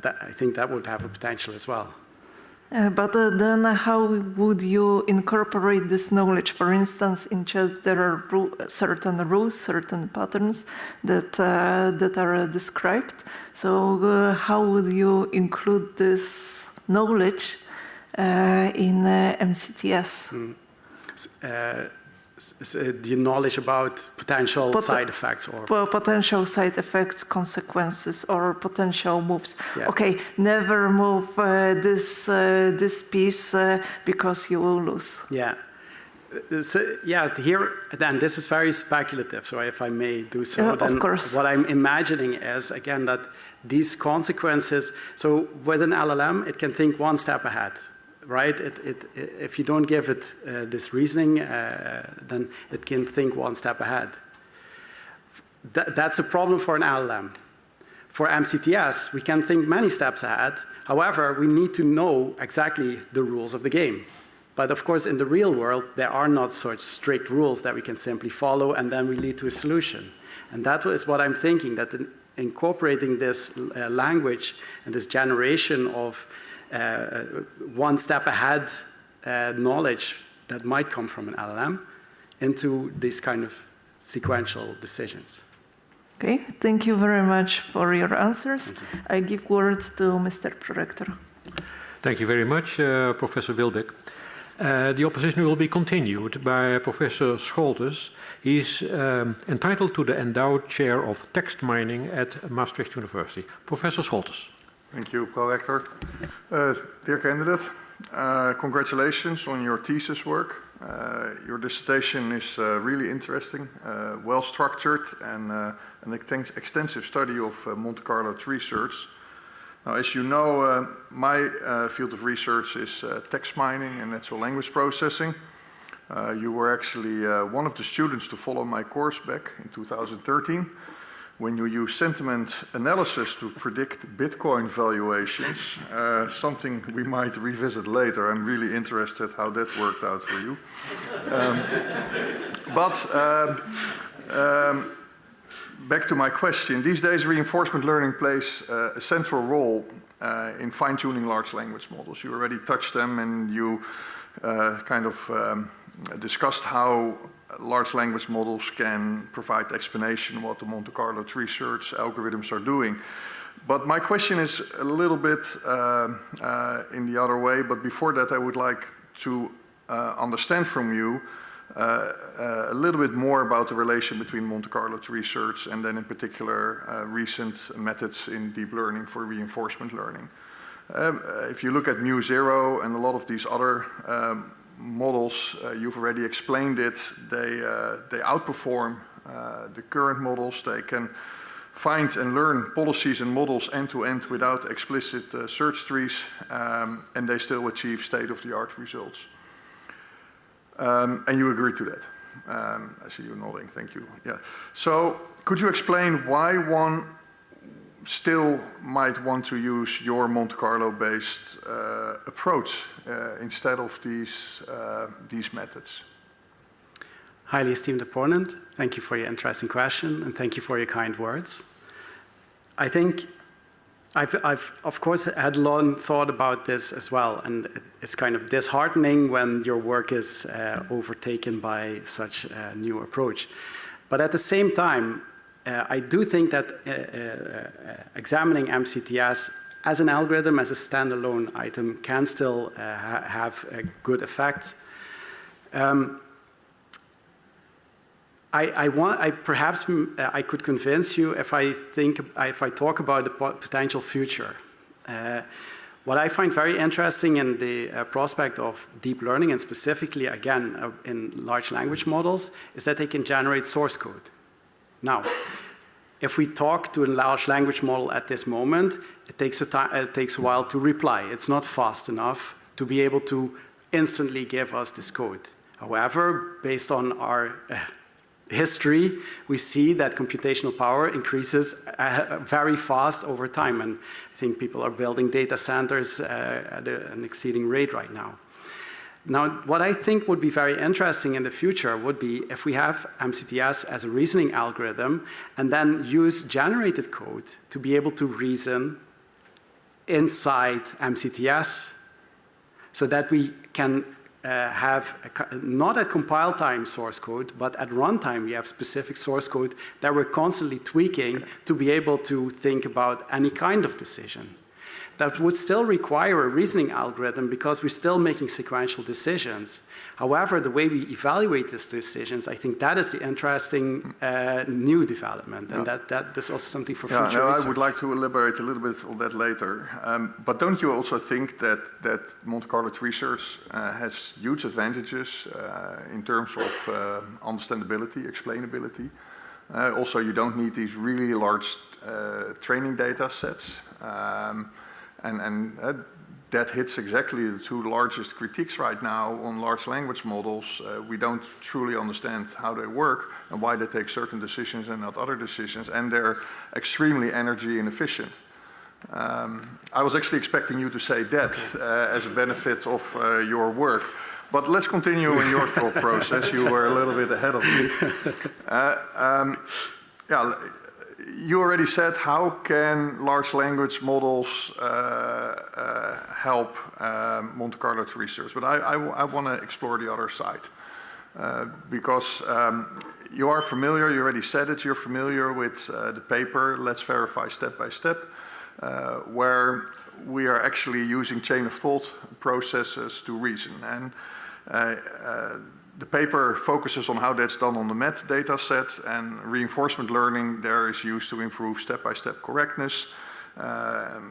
I think that would have a potential as well. But then how would you incorporate this knowledge? For instance, in chess there are certain rules, certain patterns that are described. So how would you include this knowledge in MCTS? The knowledge about potential side effects or potential side effects, consequences, or potential moves. Yeah. Okay, never move this piece because you will lose. Yeah. So, yeah, here, then this is very speculative, so if I may do so, Yeah, then of course. What I'm imagining is, again, that these consequences, so with an LLM, it can think one step ahead. Right? If you don't give it this reasoning, then it can think one step ahead. That's a problem for an LLM. For MCTS, we can think many steps ahead. However, we need to know exactly the rules of the game. But of course, in the real world, there are not such strict rules that we can simply follow and then we lead to a solution. And that is what I'm thinking, that incorporating this language and this generation of one step ahead knowledge that might come from an LLM into these kind of sequential decisions. Okay, thank you very much for your answers. I give word to Mr. Prorector. Thank you very much, Professor Wilbeck. The opposition will be continued by Professor Scholtes. He is entitled to the endowed chair of text mining at Maastricht University. Professor Scholtes. Thank you, co-rector. Dear candidate, congratulations on your thesis work. Your dissertation is really interesting, well structured, and an extensive study of Monte-Carlo research. Now, as you know, my field of research is text mining and natural language processing. You were actually one of the students to follow my course back in 2013. When you use sentiment analysis to predict Bitcoin valuations, something we might revisit later. I'm really interested how that worked out for you. Back to my question. These days, reinforcement learning plays a central role in fine-tuning large language models. You already touched them and you kind of discussed how large language models can provide explanation what the Monte-Carlo tree search algorithms are doing. But my question is a little bit in the other way, but before that I would like to understand from you a little bit more about the relation between Monte-Carlo tree search and then in particular recent methods in deep learning for reinforcement learning. If you look at mu0 and a lot of these other models, you've already explained it, they outperform the current models. They can find and learn policies and models end-to-end without explicit search trees, and they still achieve state-of-the-art results. And you agree to that. I see you nodding, thank you. Yeah. So could you explain why one still might want to use your Monte-Carlo based approach instead of these methods? Highly esteemed opponent, thank you for your interesting question and thank you for your kind words. I think I've of course had long thought about this as well, and it's kind of disheartening when your work is overtaken by such a new approach. But at the same time, I do think that examining MCTS as an algorithm, as a standalone item, can still have a good effect. Perhaps I could convince you if I talk about the potential future. What I find very interesting in the prospect of deep learning, and specifically again in large language models, is that they can generate source code. Now, if we talk to a large language model at this moment, it takes a while to reply. It's not fast enough to be able to instantly give us this code. However, based on our history, we see that computational power increases very fast over time, and I think people are building data centers at an exceeding rate right now. Now, what I think would be very interesting in the future would be if we have MCTS as a reasoning algorithm and then use generated code to be able to reason inside MCTS so that we can have not at compile time source code, but at runtime we have specific source code that we're constantly tweaking to be able to think about any kind of decision. That would still require a reasoning algorithm because we're still making sequential decisions. However, the way we evaluate these decisions, I think that is the interesting new development, and that is also something for future research. I would like to elaborate a little bit on that later. But don't you also think that Monte-Carlo research has huge advantages in terms of understandability, explainability? Also, you don't need these really large training data sets. And that hits exactly the two largest critiques right now on large language models. We don't truly understand how they work and why they take certain decisions and not other decisions, and they're extremely energy inefficient. I was actually expecting you to say that as a benefit of your work. But let's continue in your thought process. You were a little bit ahead of me. You already said, how can large language models help Monte-Carlo research? But I want to explore the other side. Because you are familiar, you already said it, you're familiar with the paper, Let's Verify Step by Step, where we are actually using chain of thought processes to reason. And the paper focuses on how that's done on the MET data set, and reinforcement learning there is used to improve step-by-step correctness.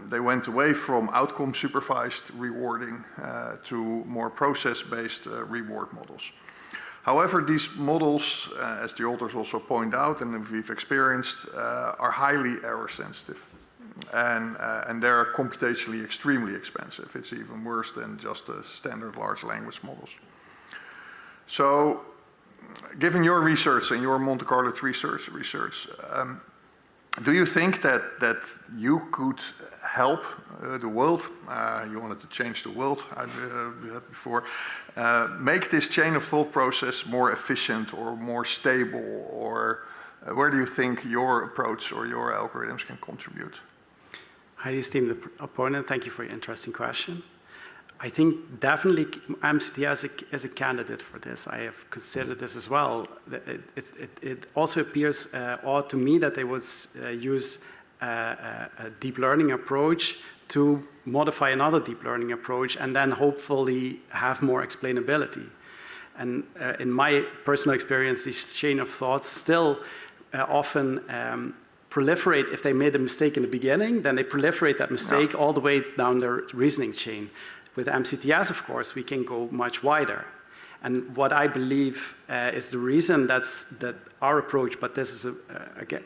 They went away from outcome supervised rewarding to more process-based reward models. However, these models, as the authors also point out and we've experienced, are highly error sensitive. And they're computationally extremely expensive. It's even worse than just the standard large language models. So, given your research and your Monte-Carlo research, do you think that you could help the world? You wanted to change the world, I had before. Make this chain of thought process more efficient or more stable, or where do you think your approach or your algorithms can contribute? Highly esteemed opponent, thank you for your interesting question. I think definitely MCTS is a candidate for this. I have considered this as well. It also appears odd to me that they would use a deep learning approach to modify another deep learning approach and then hopefully have more explainability. And in my personal experience, this chain of thought still often proliferate. If they made a mistake in the beginning, then they proliferate that mistake all the way down their reasoning chain. With MCTS, of course, we can go much wider. And what I believe is the reason that our approach, but this is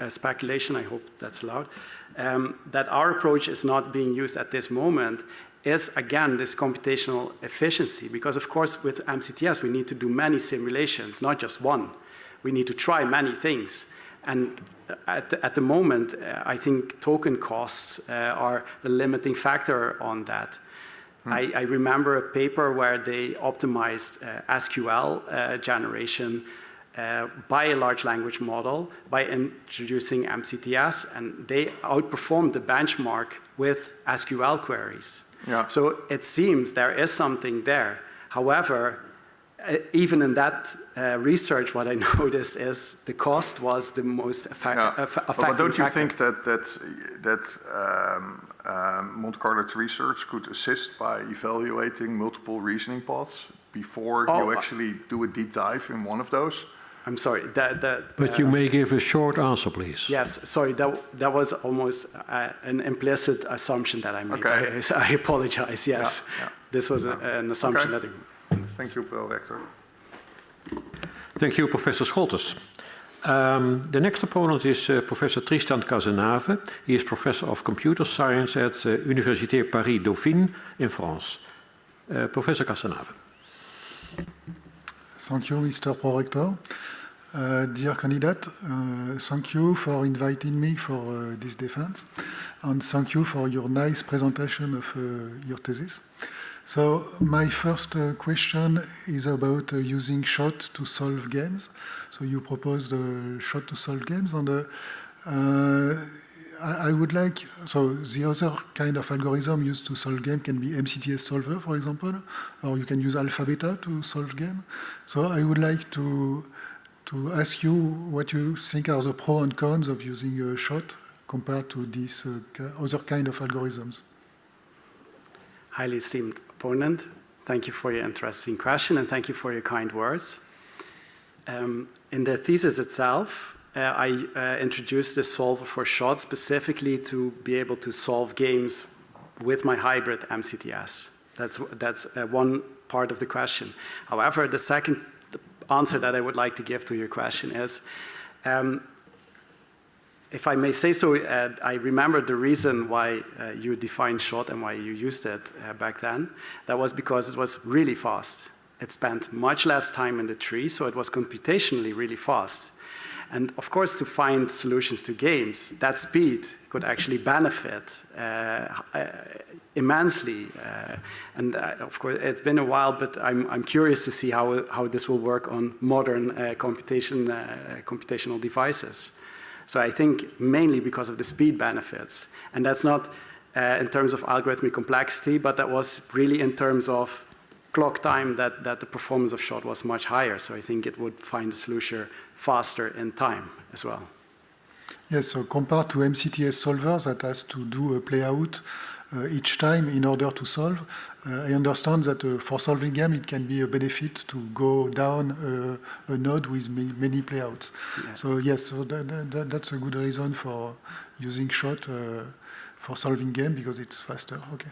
a speculation, I hope that's allowed, that our approach is not being used at this moment is, again, this computational efficiency. Because, of course, with MCTS, we need to do many simulations, not just one. We need to try many things. And at the moment, I think token costs are the limiting factor on that. I remember a paper where they optimized SQL generation by a large language model by introducing MCTS, and they outperformed the benchmark with SQL queries. Yeah. So it seems there is something there. However, even in that research, what I noticed is the cost was the most affecting But don't you factor. think that Monte-Carlo research could assist by evaluating multiple reasoning paths before you actually do a deep dive in one of those? I'm sorry. But you may give a short answer, please. Yes, sorry, that was almost an implicit assumption that I made. Okay. I apologize, yes. Yeah. This was an assumption that I... Thank you, Prorector. Thank you, Professor Scholtes. The next opponent is Professor Tristan Cazenave. He is Professor of Computer Science at Université Paris-Dauphine in France. Professor Cazenave. Thank you, Mr. Prorector. Dear candidate, thank you for inviting me for this defense, and thank you for your nice presentation of your thesis. So my first question is about using shot to solve games. So you proposed shot to solve games, and I would like, so the other kind of algorithm used to solve game can be MCTS solver, for example, or you can use alpha beta to solve game. So I would like to ask you what you think are the pros and cons of using a shot compared to these other kind of algorithms. Highly esteemed opponent, thank you for your interesting question and thank you for your kind words. In the thesis itself, I introduced the solver for shot specifically to be able to solve games with my hybrid MCTS. That's one part of the question. However, the second answer that I would like to give to your question is, if I may say so, I remember the reason why you defined shot and why you used it back then. That was because it was really fast. It spent much less time in the tree, so it was computationally really fast. And of course, to find solutions to games, that speed could actually benefit immensely. And of course, it's been a while, but I'm curious to see how this will work on modern computational devices. So I think mainly because of the speed benefits. And that's not in terms of algorithmic complexity, but that was really in terms of clock time that the performance of shot was much higher. So I think it would find a solution faster in time as well. Yes, so compared to MCTS solvers that has to do a playout each time in order to solve, I understand that for solving game it can be a benefit to go down a node with many playouts. Yeah. So yes, so that's a good reason for using shot for solving game because it's faster. Okay.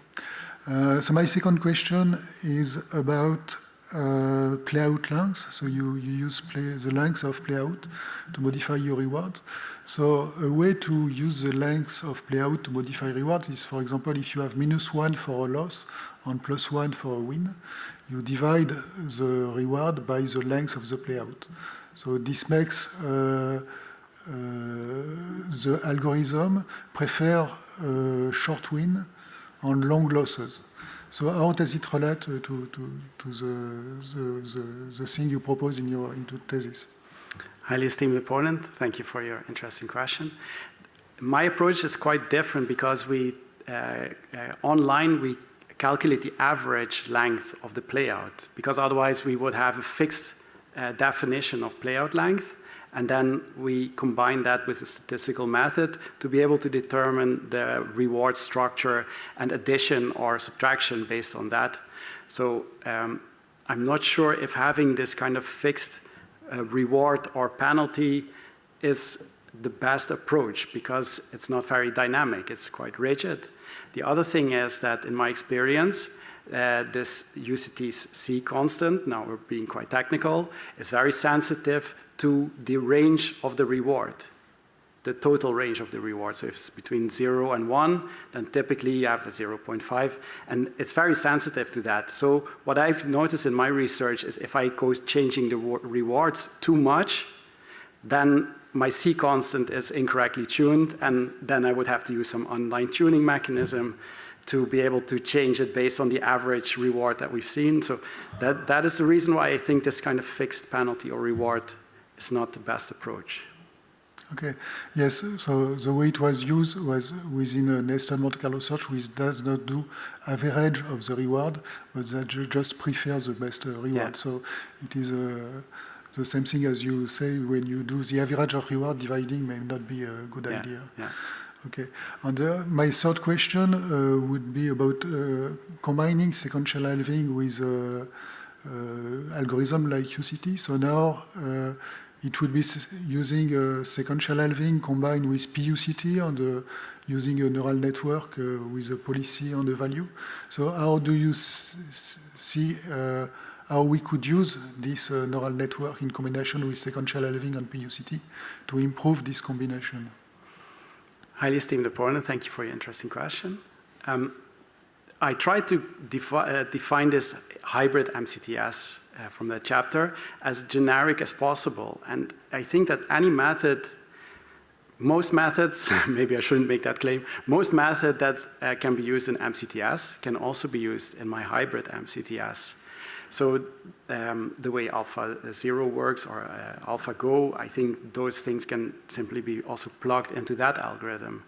So my second question is about playout lengths. So you use the length of playout to modify your rewards. So a way to use the length of playout to modify rewards is, for example, if you have -1 for a loss and +1 for a win, you divide the reward by the length of the playout. So this makes the algorithm prefer short win and long losses. So how does it relate to the thing you propose in your thesis? Highly esteemed opponent, thank you for your interesting question. My approach is quite different because we online we calculate the average length of the playout, because otherwise we would have a fixed definition of playout length, and then we combine that with a statistical method to be able to determine the reward structure and addition or subtraction based on that. So I'm not sure if having this kind of fixed reward or penalty is the best approach, because it's not very dynamic, it's quite rigid. The other thing is that in my experience, this UCT's C constant, now we're being quite technical, is very sensitive to the range of the reward, the total range of the reward. So if it's between 0 and 1, then typically you have a 0.5, and it's very sensitive to that. So what I've noticed in my research is if I go changing the rewards too much, then my C constant is incorrectly tuned, and then I would have to use some online tuning mechanism to be able to change it based on the average reward that we've seen. So that is the reason why I think this kind of fixed penalty or reward is not the best approach. Okay, yes, so the way it was used was within a nested Monte-Carlo search, which does not do average of the reward, but that just prefers the best reward. Yeah. So it is the same thing as you say, when you do the average of reward, dividing may not be a good idea. Yeah. Okay, and my third question would be about combining sequential halving with algorithm like UCT. So now it would be using sequential halving combined with PUCT and using a neural network with a policy and a value. So how do you see how we could use this neural network in combination with sequential halving and PUCT to improve this combination? Highly esteemed opponent, thank you for your interesting question. I tried to define this hybrid MCTS from that chapter as generic as possible. And I think that any method, most methods, maybe I shouldn't make that claim, most method that can be used in MCTS can also be used in my hybrid MCTS. So the way AlphaZero works or AlphaGo, I think those things can simply be also plugged into that algorithm.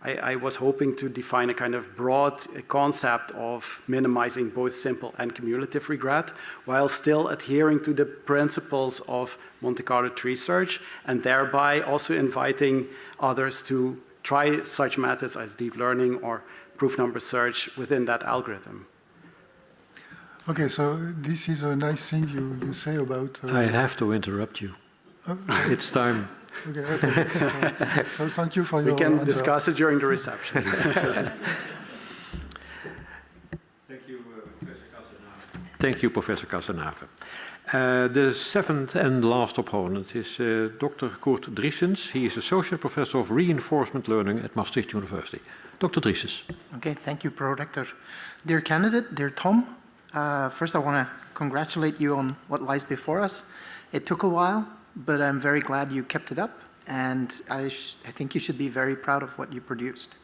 I was hoping to define a kind of broad concept of minimizing both simple and cumulative regret, while still adhering to the principles of Monte-Carlo tree search, and thereby also inviting others to try such methods as deep learning or proof number search within that algorithm. Okay, so this is a nice thing you say about... I have to interrupt you. It's time. Okay. So thank you for your We can answer. discuss it during the reception. Thank you, Professor Casanave. The seventh and last opponent is Dr. Kurt Driessens. He is Associate Professor of Reinforcement Learning at Maastricht University. Dr. Driessens. Okay, thank you, Pro-Rector. Dear candidate, dear Tom, first I want to congratulate you on what lies before us. It took a while, but I'm very glad you kept it up, and I think you should be very proud of what you produced.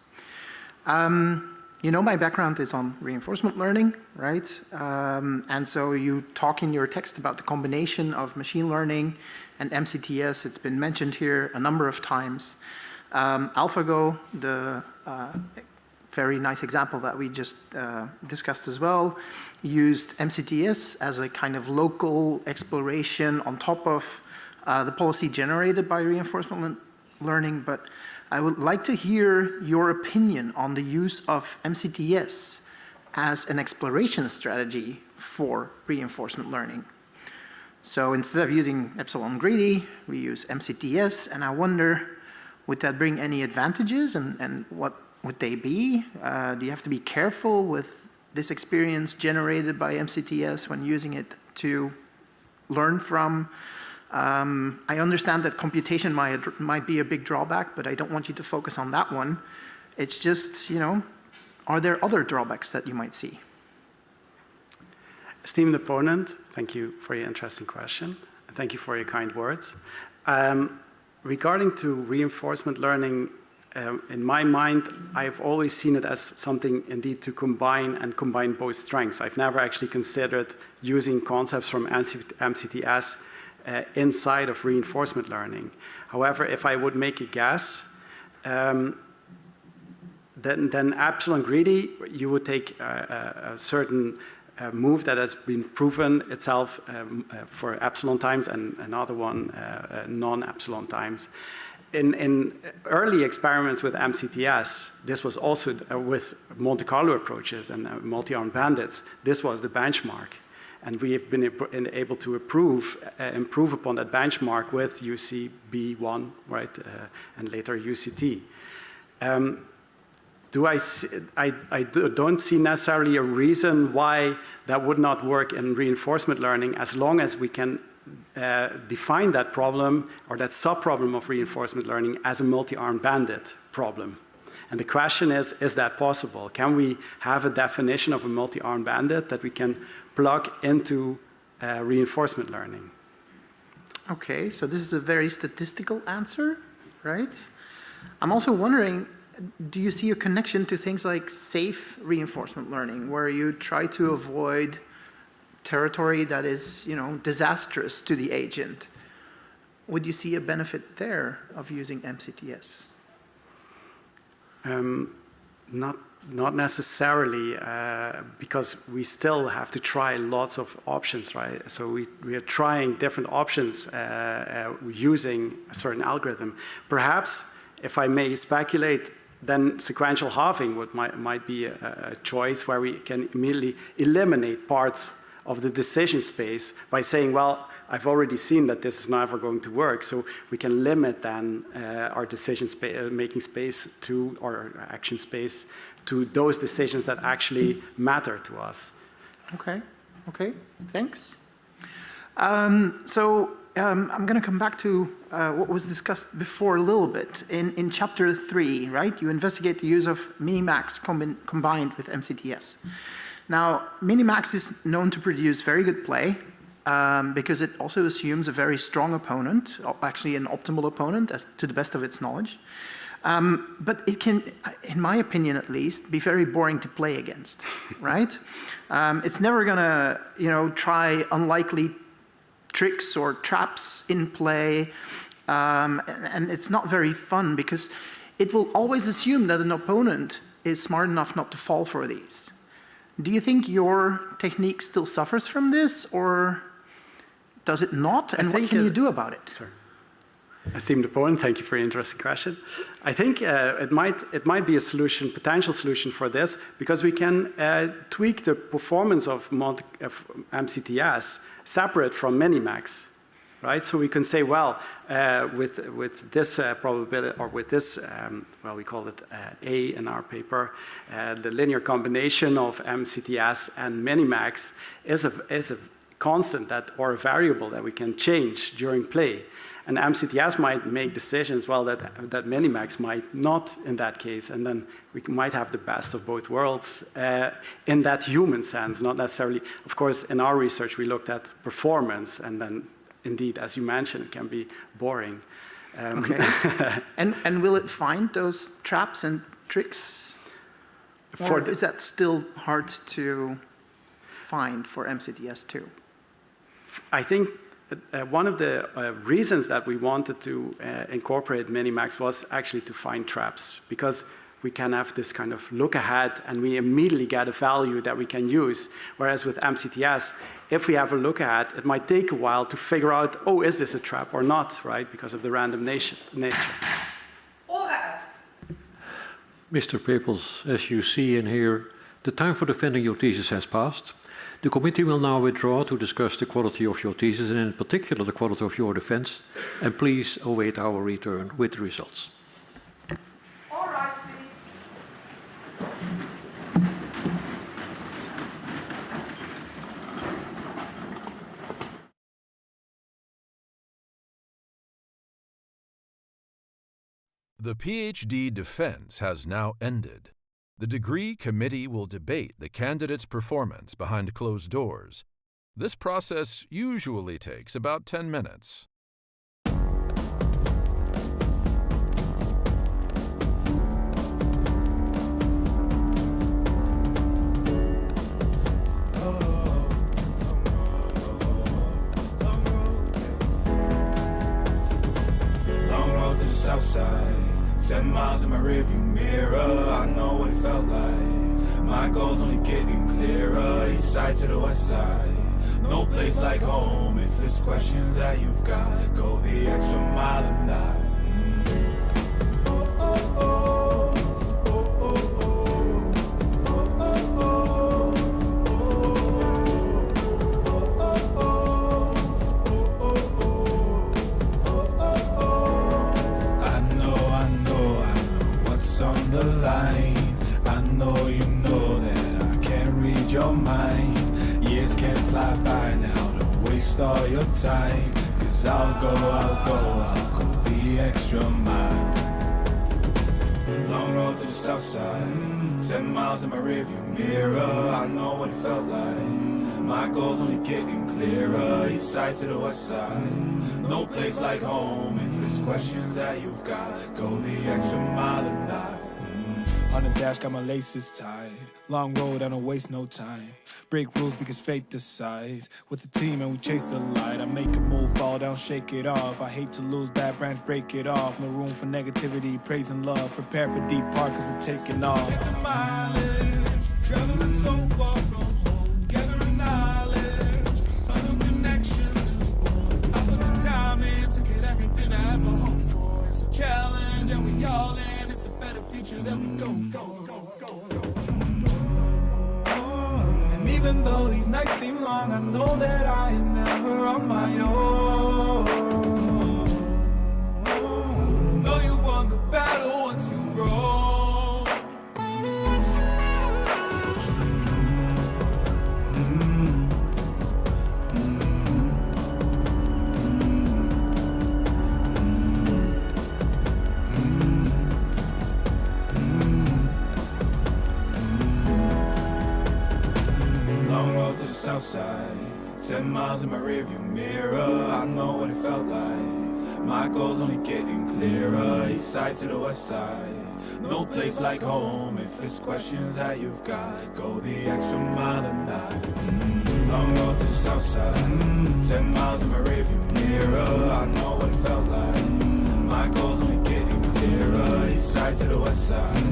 You know, my background is on reinforcement learning, right? And so you talk in your text about the combination of machine learning and MCTS. It's been mentioned here a number of times. AlphaGo, the very nice example that we just discussed as well, used MCTS as a kind of local exploration on top of the policy generated by reinforcement learning, but I would like to hear your opinion on the use of MCTS as an exploration strategy for reinforcement learning. So instead of using epsilon greedy, we use MCTS, and I wonder, would that bring any advantages, and what would they be? Do you have to be careful with this experience generated by MCTS when using it to learn from? I understand that computation might be a big drawback, but I don't want you to focus on that one. It's just, you know, are there other drawbacks that you might see? Esteemed opponent, thank you for your interesting question. Thank you for your kind words. Regarding to reinforcement learning, in my mind, I've always seen it as something indeed to combine both strengths. I've never actually considered using concepts from MCTS inside of reinforcement learning. However, if I would make a guess, then epsilon greedy, you would take a certain move that has been proven itself for epsilon times and another one non-epsilon times. In early experiments with MCTS, this was also with Monte-Carlo approaches and multi-armed bandits, this was the benchmark. And we have been able to improve upon that benchmark with UCB1, right, and later UCT. I don't see necessarily a reason why that would not work in reinforcement learning as long as we can define that problem or that sub-problem of reinforcement learning as a multi-armed bandit problem. And the question is that possible? Can we have a definition of a multi-armed bandit that we can plug into reinforcement learning? Okay, so this is a very statistical answer, right? I'm also wondering, do you see a connection to things like safe reinforcement learning, where you try to avoid territory that is, disastrous to the agent? Would you see a benefit there of using MCTS? Not necessarily, because we still have to try lots of options, right? So we are trying different options using a certain algorithm. Perhaps, if I may speculate, then sequential halving might be a choice where we can immediately eliminate parts of the decision space by saying, well, I've already seen that this is never going to work, so we can limit then our decision making space to, or action space, to those decisions that actually matter to us. Okay, thanks. I'm going to come back to what was discussed before a little bit. In chapter 3, right, you investigate the use of Minimax combined with MCTS. Now, Minimax is known to produce very good play because it also assumes a very strong opponent, actually an optimal opponent, as to the best of its knowledge. But it can, in my opinion at least, be very boring to play against, right? It's never going to, try unlikely tricks or traps in play, and it's not very fun because it will always assume that an opponent is smart enough not to fall for these. Do you think your technique still suffers from this, or does it not? And what can you do about it? Sorry. Esteemed opponent, thank you for your interesting question. I think it might be a solution, potential solution for this, because we can tweak the performance of MCTS separate from Minimax, right? So we can say, well, with this probability, or with this, well, we call it A in our paper, the linear combination of MCTS and Minimax is a constant that, or a variable that we can change during play. And MCTS might make decisions, well, that Minimax might not in that case, and then we might have the best of both worlds in that human sense, not necessarily. Of course, in our research, we looked at performance, and then, indeed, as you mentioned, it can be boring. Okay. and will it find those traps and tricks? Or is that still hard to find for MCTS too? I think one of the reasons that we wanted to incorporate Minimax was actually to find traps, because we can have this kind of look ahead and we immediately get a value that we can use. Whereas with MCTS, if we have a look ahead, it might take a while to figure out, oh, is this a trap or not, right? Because of the random nature. Mr. Pepels, as you see in here, the time for defending your thesis has passed. The committee will now withdraw to discuss the quality of your thesis, and in particular the quality of your defense, and please await our return with the results. All right, please. The PhD defense has now ended. The degree committee will debate the candidate's performance behind closed doors. This process usually takes about 10 minutes. Long road to the south side. 10 miles in my rearview mirror, I know what it felt like. My goal's only getting clearer, east side to the west side. No place like home, if it's questions that you've got, go the extra mile and die. On the line, I know you know that I can't read your mind. Years can't fly by now, don't waste all your time. Cause I'll go the extra mile. Long road to the south side, 10 miles in my rearview mirror, I know what it felt like. My goal's only getting clearer, east side to the west side. No place like home, if it's questions that you've got, go the extra mile and die. On the dash, got my laces tied. Long road, I don't waste no time. Break rules because fate decides. With the team and we chase the light. I make a move, fall down, shake it off. I hate to lose, bad branch, break it off. No room for negativity, praise and love. Prepare for deep part cause we're taking off. Get the mileage, traveling so far from home. Gathering knowledge, other connections. I put the time in to get everything I ever hoped for. It's a challenge and we all in. It's a better future that we go for. And even though these nights seem long, I know that I am never on my own. Know you've won the battle once you've grown. South side, 10 miles in my rearview mirror, I know what it felt like. My goal's only getting clearer, east side to the west side. No place like home, if it's questions that you've got, go the extra mile and die. Long road to the south side, 10 miles in my rearview mirror, I know what it felt like. My goal's only getting clearer, east side to the west side.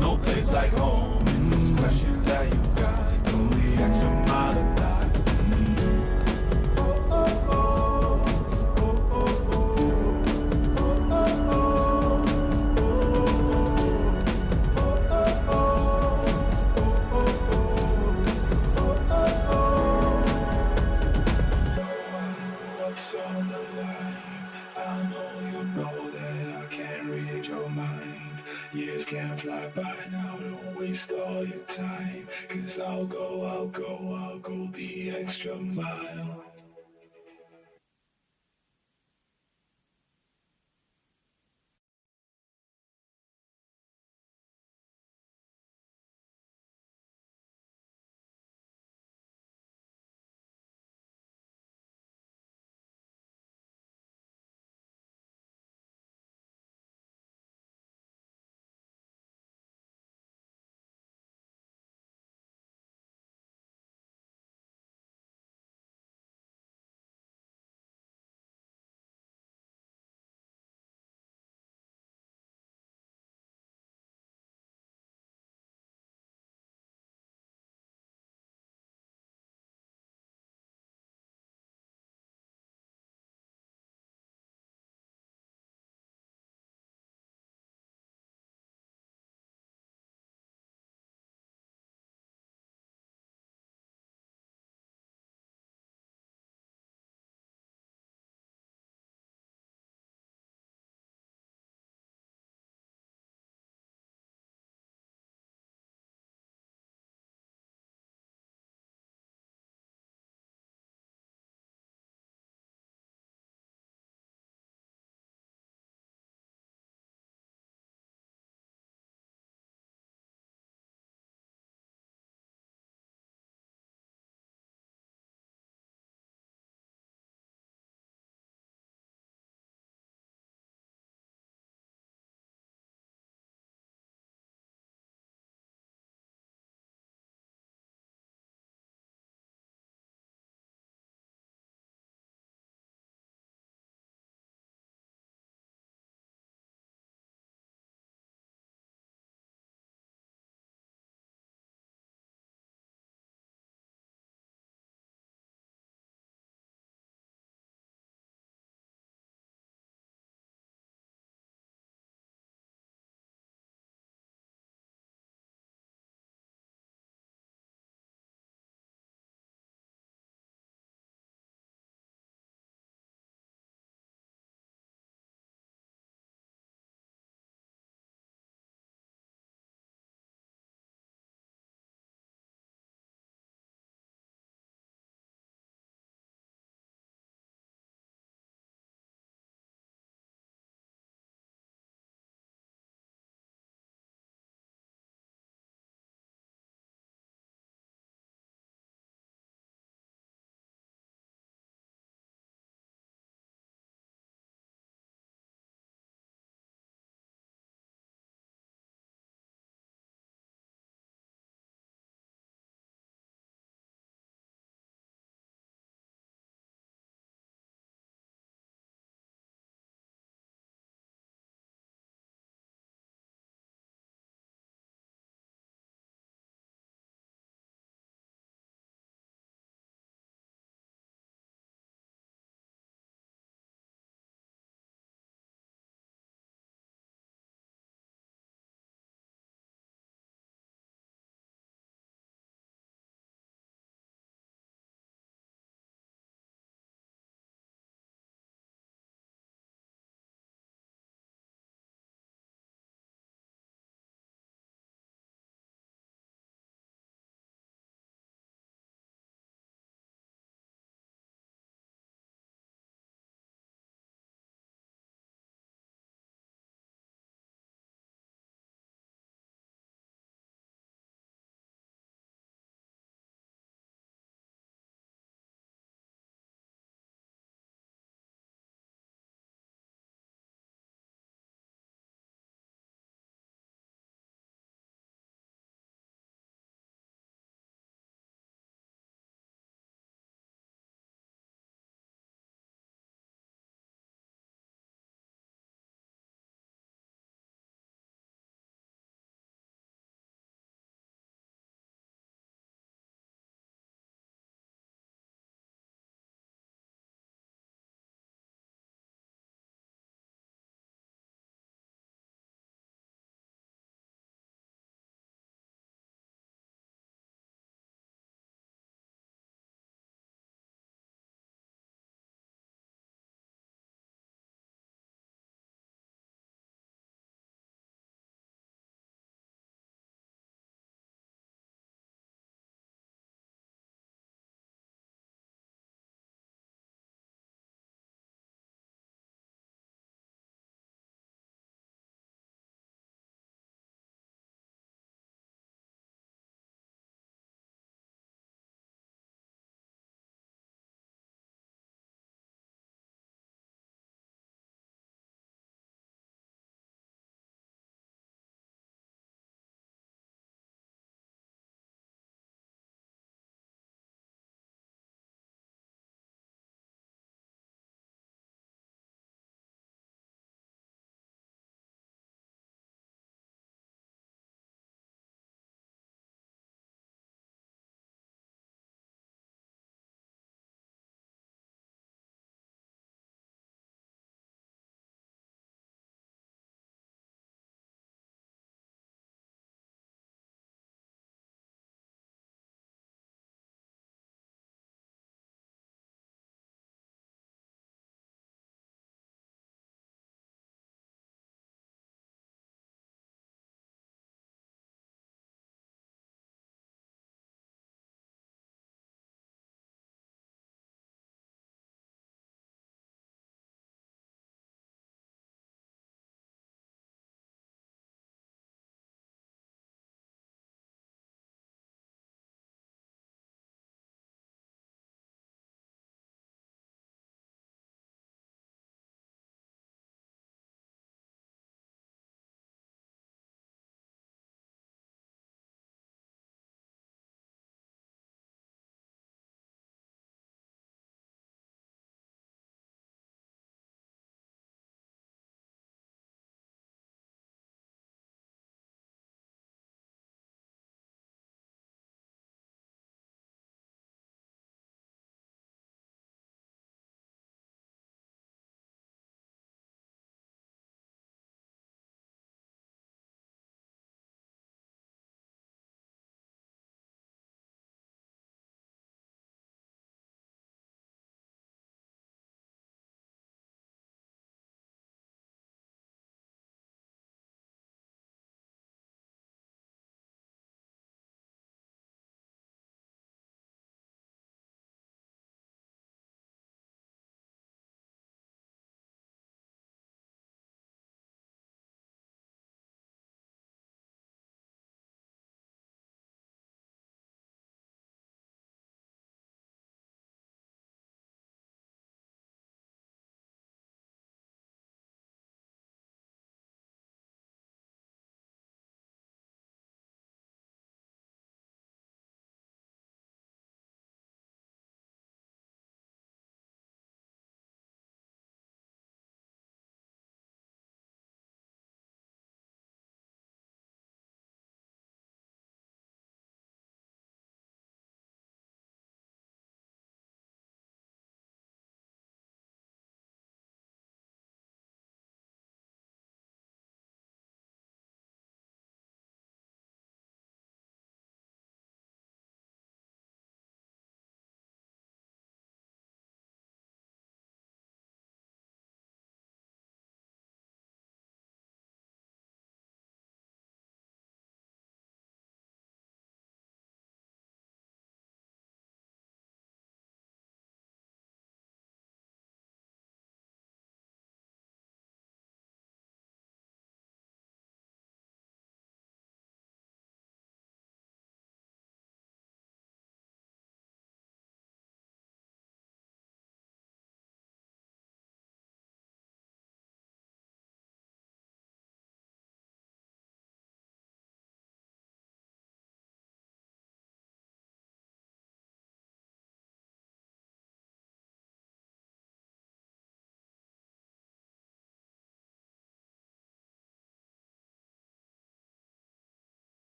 No place like home, if it's questions that you've got, go the extra mile and die. Years can't fly by now, don't waste all your time. Cause I'll go the extra mile.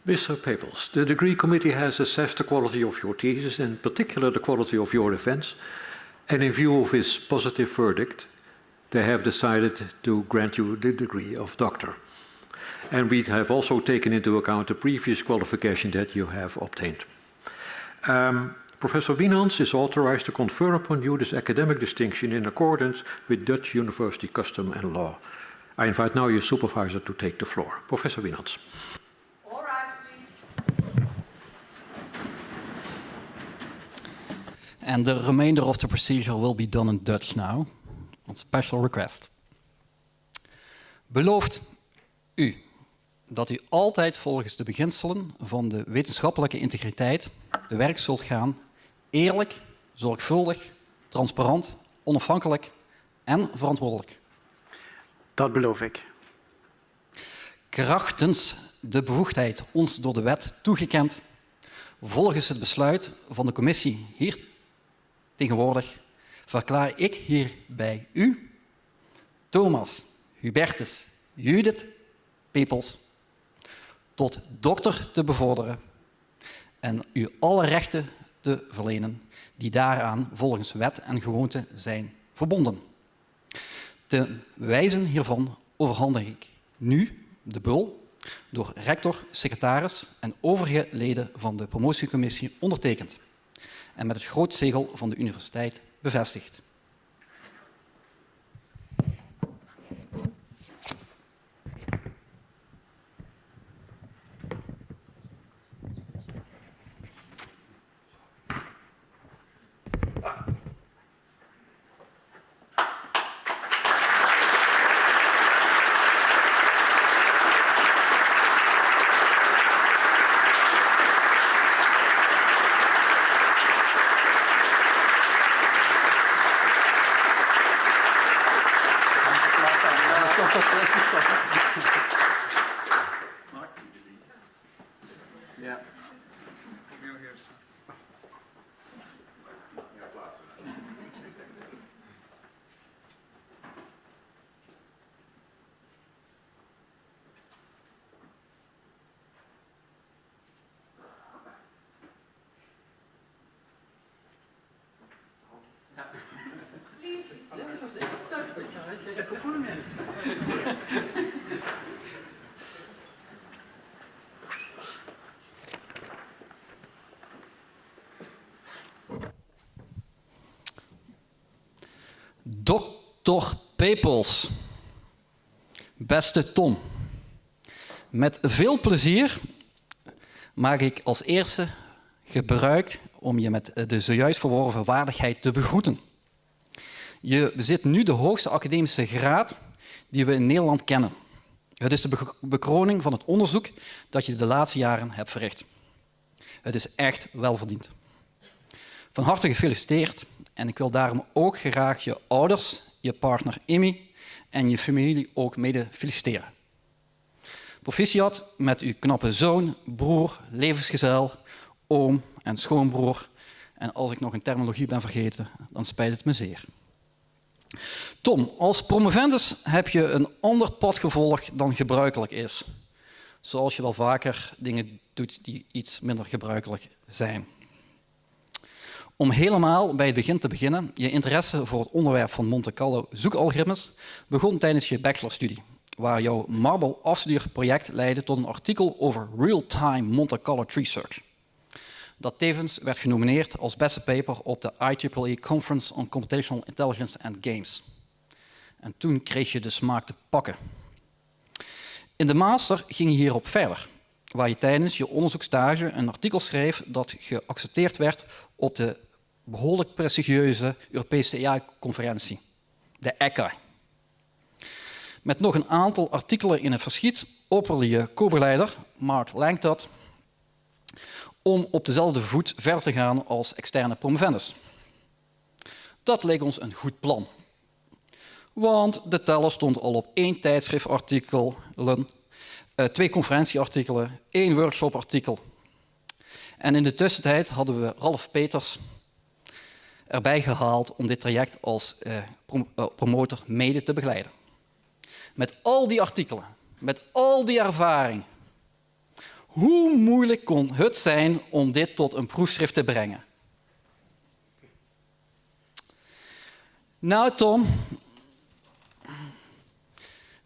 Mr. Pepels, the degree committee has assessed the quality of your thesis, in particular the quality of your defense, and in view of its positive verdict, they have decided to grant you the degree of doctor. And we have also taken into account the previous qualification that you have obtained. Professor Wienans is authorized to confer upon you this academic distinction in accordance with Dutch university custom and law. I invite now your supervisor to take the floor. Professor Wienans. All right, please. And the remainder of the procedure will be done in Dutch now, on special request. Belooft u dat u altijd volgens de beginselen van de wetenschappelijke integriteit te werk zult gaan, eerlijk, zorgvuldig, transparant, onafhankelijk en verantwoordelijk? Dat beloof ik. Krachtens de bevoegdheid ons door de wet toegekend, volgens het besluit van de commissie hier tegenwoordig, verklaar ik hier bij u, Thomas Hubertus Judith Pepels, tot dokter te bevorderen en u alle rechten te verlenen die daaraan volgens wet en gewoonte zijn verbonden. Ten wijze hiervan overhandig ik nu de bul door rector, secretaris en overige leden van de promotiecommissie ondertekend en met het grootzegel van de universiteit bevestigd. Ja. Dr. Pepels, beste Tom, met veel plezier maak ik als eerste gebruik om je met de zojuist verworven waardigheid te begroeten. Je bezit nu de hoogste academische graad die we in Nederland kennen. Het is de bekroning van het onderzoek dat je de laatste jaren hebt verricht. Het is echt welverdiend. Van harte gefeliciteerd en ik wil daarom ook graag je ouders, je partner Emmy en je familie ook mede feliciteren. Proficiat met uw knappe zoon, broer, levensgezel, oom en schoonbroer. En als ik nog een terminologie ben vergeten, dan spijt het me zeer. Tom, als promovendus heb je een ander pad gevolgd dan gebruikelijk is. Zoals je wel vaker dingen doet die iets minder gebruikelijk zijn. Om helemaal bij het begin te beginnen, je interesse voor het onderwerp van Monte-Carlo zoekalgoritmes begon tijdens je bachelorstudie, waar jouw Marble afstudeerproject leidde tot een artikel over real-time Monte-Carlo tree search. Dat tevens werd genomineerd als beste paper op de IEEE Conference on Computational Intelligence and Games. En toen kreeg je de smaak te pakken. In de master ging je hierop verder, waar je tijdens je onderzoeksstage een artikel schreef dat geaccepteerd werd op de behoorlijk prestigieuze Europese AI-conferentie, de ECA. Met nog een aantal artikelen in het verschiet opperde je co-begeleider Mark Langtot om op dezelfde voet verder te gaan als externe promovendus. Dat leek ons een goed plan. Want de teller stond al op 1 tijdschriftartikel, 2 conferentieartikelen, 1 workshopartikel. En in de tussentijd hadden we Ralf Peters erbij gehaald om dit traject als promotor mede te begeleiden. Met al die artikelen, met al die ervaring, Hoe moeilijk kon het zijn om dit tot een proefschrift te brengen? Nou, Tom,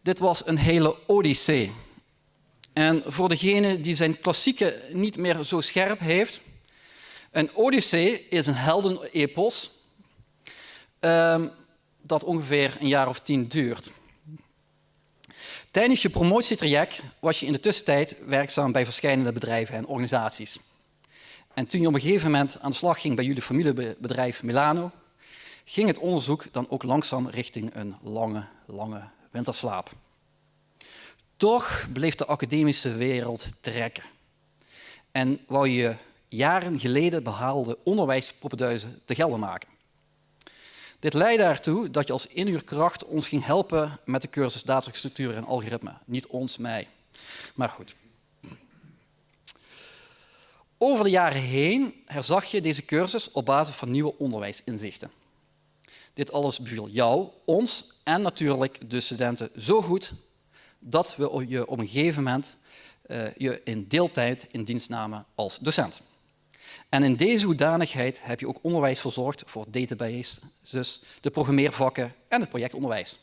dit was een hele odyssee. En voor degene die zijn klassieke niet meer zo scherp heeft, een odyssee is een heldenepos dat ongeveer een jaar of 10 duurt. Tijdens je promotietraject was je in de tussentijd werkzaam bij verschillende bedrijven en organisaties. En toen je op een gegeven moment aan de slag ging bij jullie familiebedrijf Milano, ging het onderzoek dan ook langzaam richting een lange winterslaap. Toch bleef de academische wereld trekken. En wou je jaren geleden behaalde onderwijspropeduizen te gelden maken. Dit leidde ertoe dat je als inhuurkracht ons ging helpen met de cursus datastructuur en algoritme. Niet ons, mij. Maar goed. Over de jaren heen herzag je deze cursus op basis van nieuwe onderwijsinzichten. Dit alles beviel jou, ons en natuurlijk de studenten zo goed dat we je op een gegeven moment je in deeltijd in dienst namen als docent. En in deze hoedanigheid heb je ook onderwijs verzorgd voor databases, de programmeervakken en het projectonderwijs.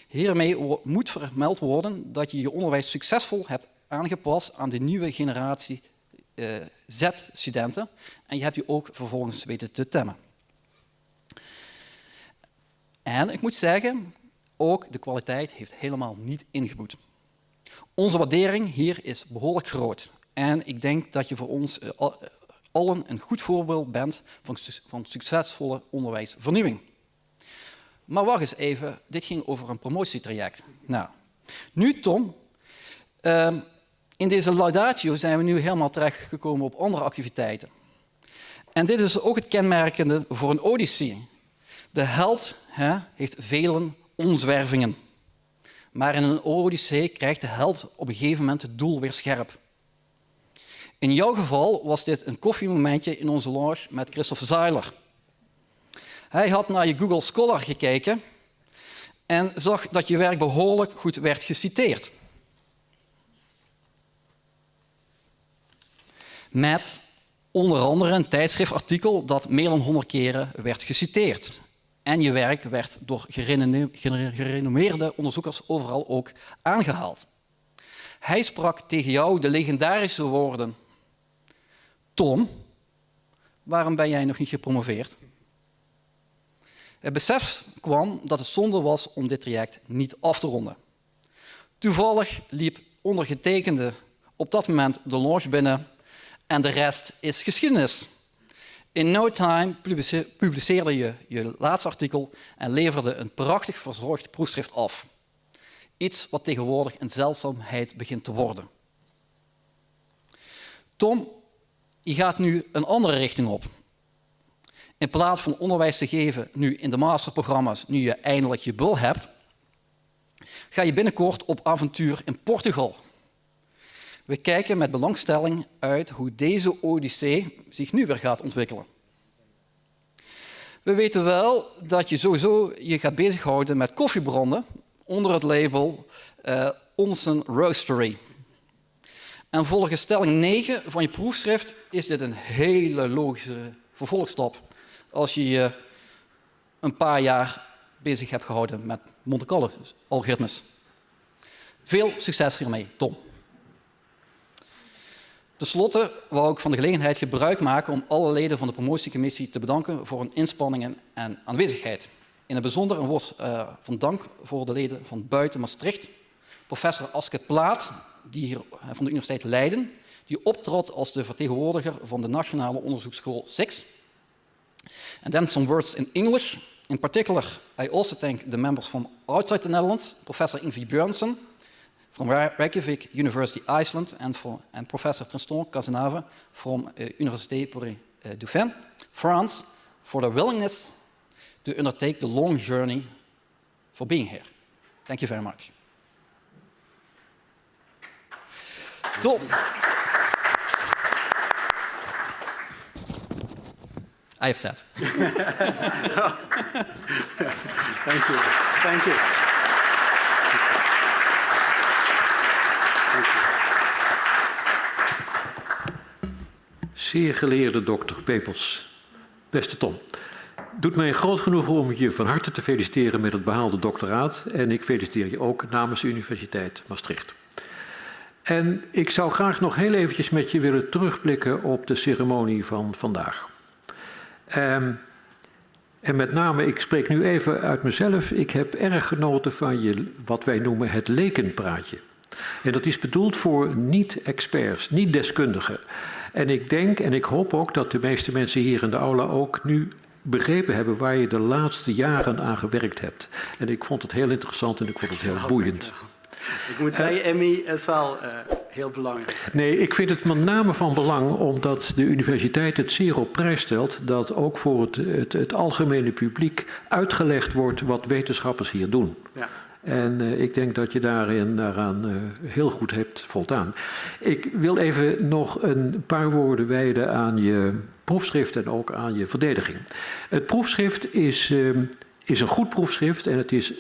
Hiermee moet vermeld worden dat je je onderwijs succesvol hebt aangepast aan de nieuwe generatie Z-studenten en je hebt die ook vervolgens weten te temmen. En ik moet zeggen, ook de kwaliteit heeft helemaal niet ingeboet. Onze waardering hier is behoorlijk groot. En ik denk dat je voor ons allen een goed voorbeeld bent van succesvolle onderwijsvernieuwing. Maar wacht eens even, dit ging over een promotietraject. Nou, nu Tom, in deze laudatio zijn we nu helemaal terechtgekomen op andere activiteiten. En dit is ook het kenmerkende voor een odyssee. De held heeft vele omzwervingen. Maar in een odyssee krijgt de held op een gegeven moment het doel weer scherp. In jouw geval was dit een koffiemomentje in onze lounge met Christoph Zeiler. Hij had naar je Google Scholar gekeken en zag dat je werk behoorlijk goed werd geciteerd. Met onder andere een tijdschriftartikel dat meer dan 100 keren werd geciteerd. En je werk werd door gerenommeerde onderzoekers overal ook aangehaald. Hij sprak tegen jou de legendarische woorden: Tom, waarom ben jij nog niet gepromoveerd? Het besef kwam dat het zonde was om dit traject niet af te ronden. Toevallig liep ondergetekende op dat moment de lounge binnen en de rest is geschiedenis. In no time publiceerde je je laatste artikel en leverde een prachtig verzorgd proefschrift af. Iets wat tegenwoordig een zeldzaamheid begint te worden. Tom, je gaat nu een andere richting op. In plaats van onderwijs te geven nu in de masterprogramma's, nu je eindelijk je bul hebt, ga je binnenkort op avontuur in Portugal. We kijken met belangstelling uit hoe deze odyssee zich nu weer gaat ontwikkelen. We weten wel dat je sowieso je gaat bezighouden met koffiebranden onder het label Onsen Roastery. En volgens stelling 9 van je proefschrift is dit een hele logische vervolgstap als je je een paar jaar bezig hebt gehouden met Monte-Carlo algoritmes. Veel succes hiermee, Tom. Ten slotte wou ik van de gelegenheid gebruik maken om alle leden van de promotiecommissie te bedanken voor hun inspanningen en aanwezigheid. In het bijzonder een woord van dank voor de leden van buiten Maastricht, professor Aske Plaat, die hier van de Universiteit Leiden, die optrad als de vertegenwoordiger van de Nationale Onderzoeksschool 6. And then some words in English. In particular, I also thank the members from outside the Netherlands, Professor Ingvi Björnsson from Reykjavik University, Iceland, and Professor Tristan Cazenave from Université Dauphine, France, for their willingness to undertake the long journey for being here. Thank you very much. Tom. I have said. Thank you. Thank you. Zeer geleerde dokter Pepels, beste Tom. Het doet mij een groot genoegen om je van harte te feliciteren met het behaalde doctoraat. En ik feliciteer je ook namens de Universiteit Maastricht. En ik zou graag nog heel eventjes met je willen terugblikken op de ceremonie van vandaag. En met name, ik spreek nu even uit mezelf, ik heb erg genoten van je, wat wij noemen het lekenpraatje. En dat is bedoeld voor niet-experts, niet-deskundigen. En ik denk en ik hoop ook dat de meeste mensen hier in de aula ook nu begrepen hebben waar je de laatste jaren aan gewerkt hebt. En ik vond het heel interessant en ik vond het heel boeiend. Ik moet zeggen, Emmy is wel heel belangrijk. Nee, ik vind het met name van belang omdat de universiteit het zeer op prijs stelt dat ook voor het algemene publiek uitgelegd wordt wat wetenschappers hier doen. Ja. En ik denk dat je daaraan heel goed hebt voldaan. Ik wil even nog een paar woorden wijden aan je proefschrift en ook aan je verdediging. Het proefschrift is een goed proefschrift en het is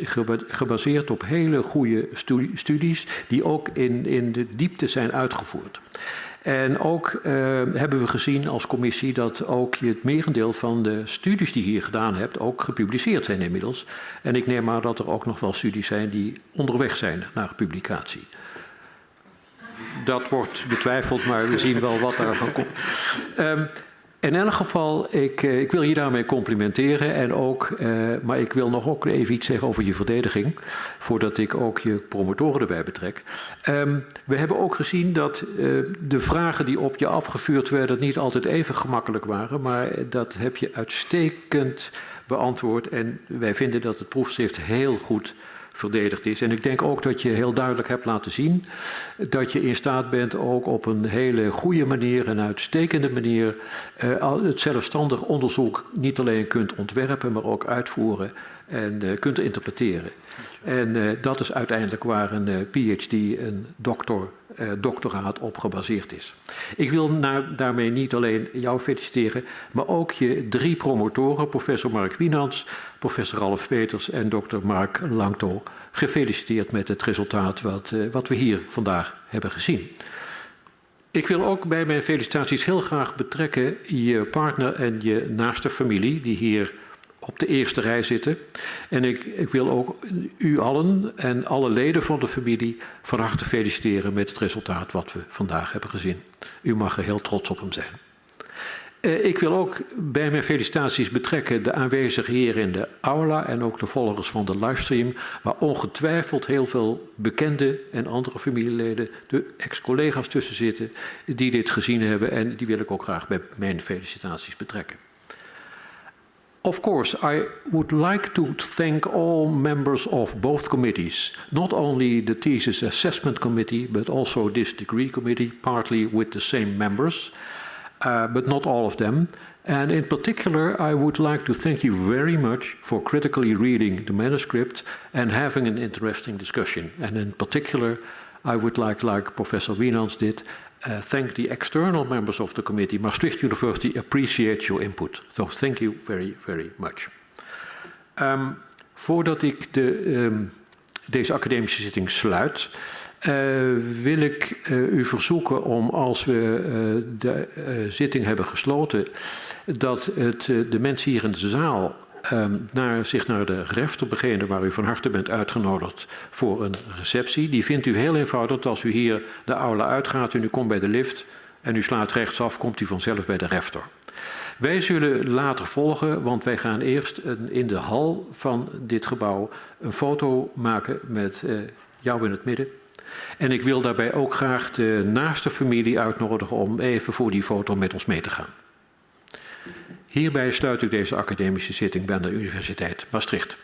gebaseerd op hele goede studies die ook in de diepte zijn uitgevoerd. En ook hebben we gezien als commissie dat ook het merendeel van de studies die je hier gedaan hebt ook gepubliceerd zijn inmiddels. En ik neem aan dat er ook nog wel studies zijn die onderweg zijn naar publicatie. Dat wordt betwijfeld, maar we zien wel wat daarvan komt. In elk geval, ik wil je daarmee complimenteren en ook, maar ik wil nog ook even iets zeggen over je verdediging, voordat ik ook je promotoren erbij betrek. We hebben ook gezien dat de vragen die op je afgevuurd werden niet altijd even gemakkelijk waren, maar dat heb je uitstekend beantwoord en wij vinden dat het proefschrift heel goed verdedigd is. En ik denk ook dat je heel duidelijk hebt laten zien dat je in staat bent ook op een hele goede manier, een uitstekende manier, het zelfstandig onderzoek niet alleen kunt ontwerpen, maar ook uitvoeren en kunt interpreteren. En dat is uiteindelijk waar een PhD, een doctoraat op gebaseerd is. Ik wil daarmee niet alleen jou feliciteren, maar ook je 3 promotoren, professor Mark Wienans, professor Ralf Peters en dokter Mark Langto, gefeliciteerd met het resultaat wat we hier vandaag hebben gezien. Ik wil ook bij mijn felicitaties heel graag betrekken je partner en je naaste familie die hier op de eerste rij zitten. En ik wil ook u allen en alle leden van de familie van harte feliciteren met het resultaat wat we vandaag hebben gezien. U mag er heel trots op hem zijn. Ik wil ook bij mijn felicitaties betrekken de aanwezigen hier in de aula en ook de volgers van de livestream, waar ongetwijfeld heel veel bekende en andere familieleden, de ex-collega's tussen zitten, die dit gezien hebben en die wil ik ook graag bij mijn felicitaties betrekken. Of course, I would like to thank all members of both committees, not only the Thesis Assessment Committee, but also this degree committee, partly with the same members, but not all of them. And in particular, I would like to thank you very much for critically reading the manuscript and having an interesting discussion. And in particular, I would like Professor Wienans did, thank the external members of the committee. Maastricht University appreciates your input. So thank you very, very much. Voordat ik deze academische zitting sluit, wil ik u verzoeken om, als we de zitting hebben gesloten, dat de mensen hier in de zaal zich naar de refter begeven, waar u van harte bent uitgenodigd voor een receptie. Die vindt u heel eenvoudig. Als u hier de aula uitgaat en u komt bij de lift en u slaat rechtsaf, komt u vanzelf bij de refter. Wij zullen later volgen, want wij gaan eerst in de hal van dit gebouw een foto maken met jou in het midden. En ik wil daarbij ook graag de naaste familie uitnodigen om even voor die foto met ons mee te gaan. Hierbij sluit ik deze academische zitting bij de Universiteit Maastricht.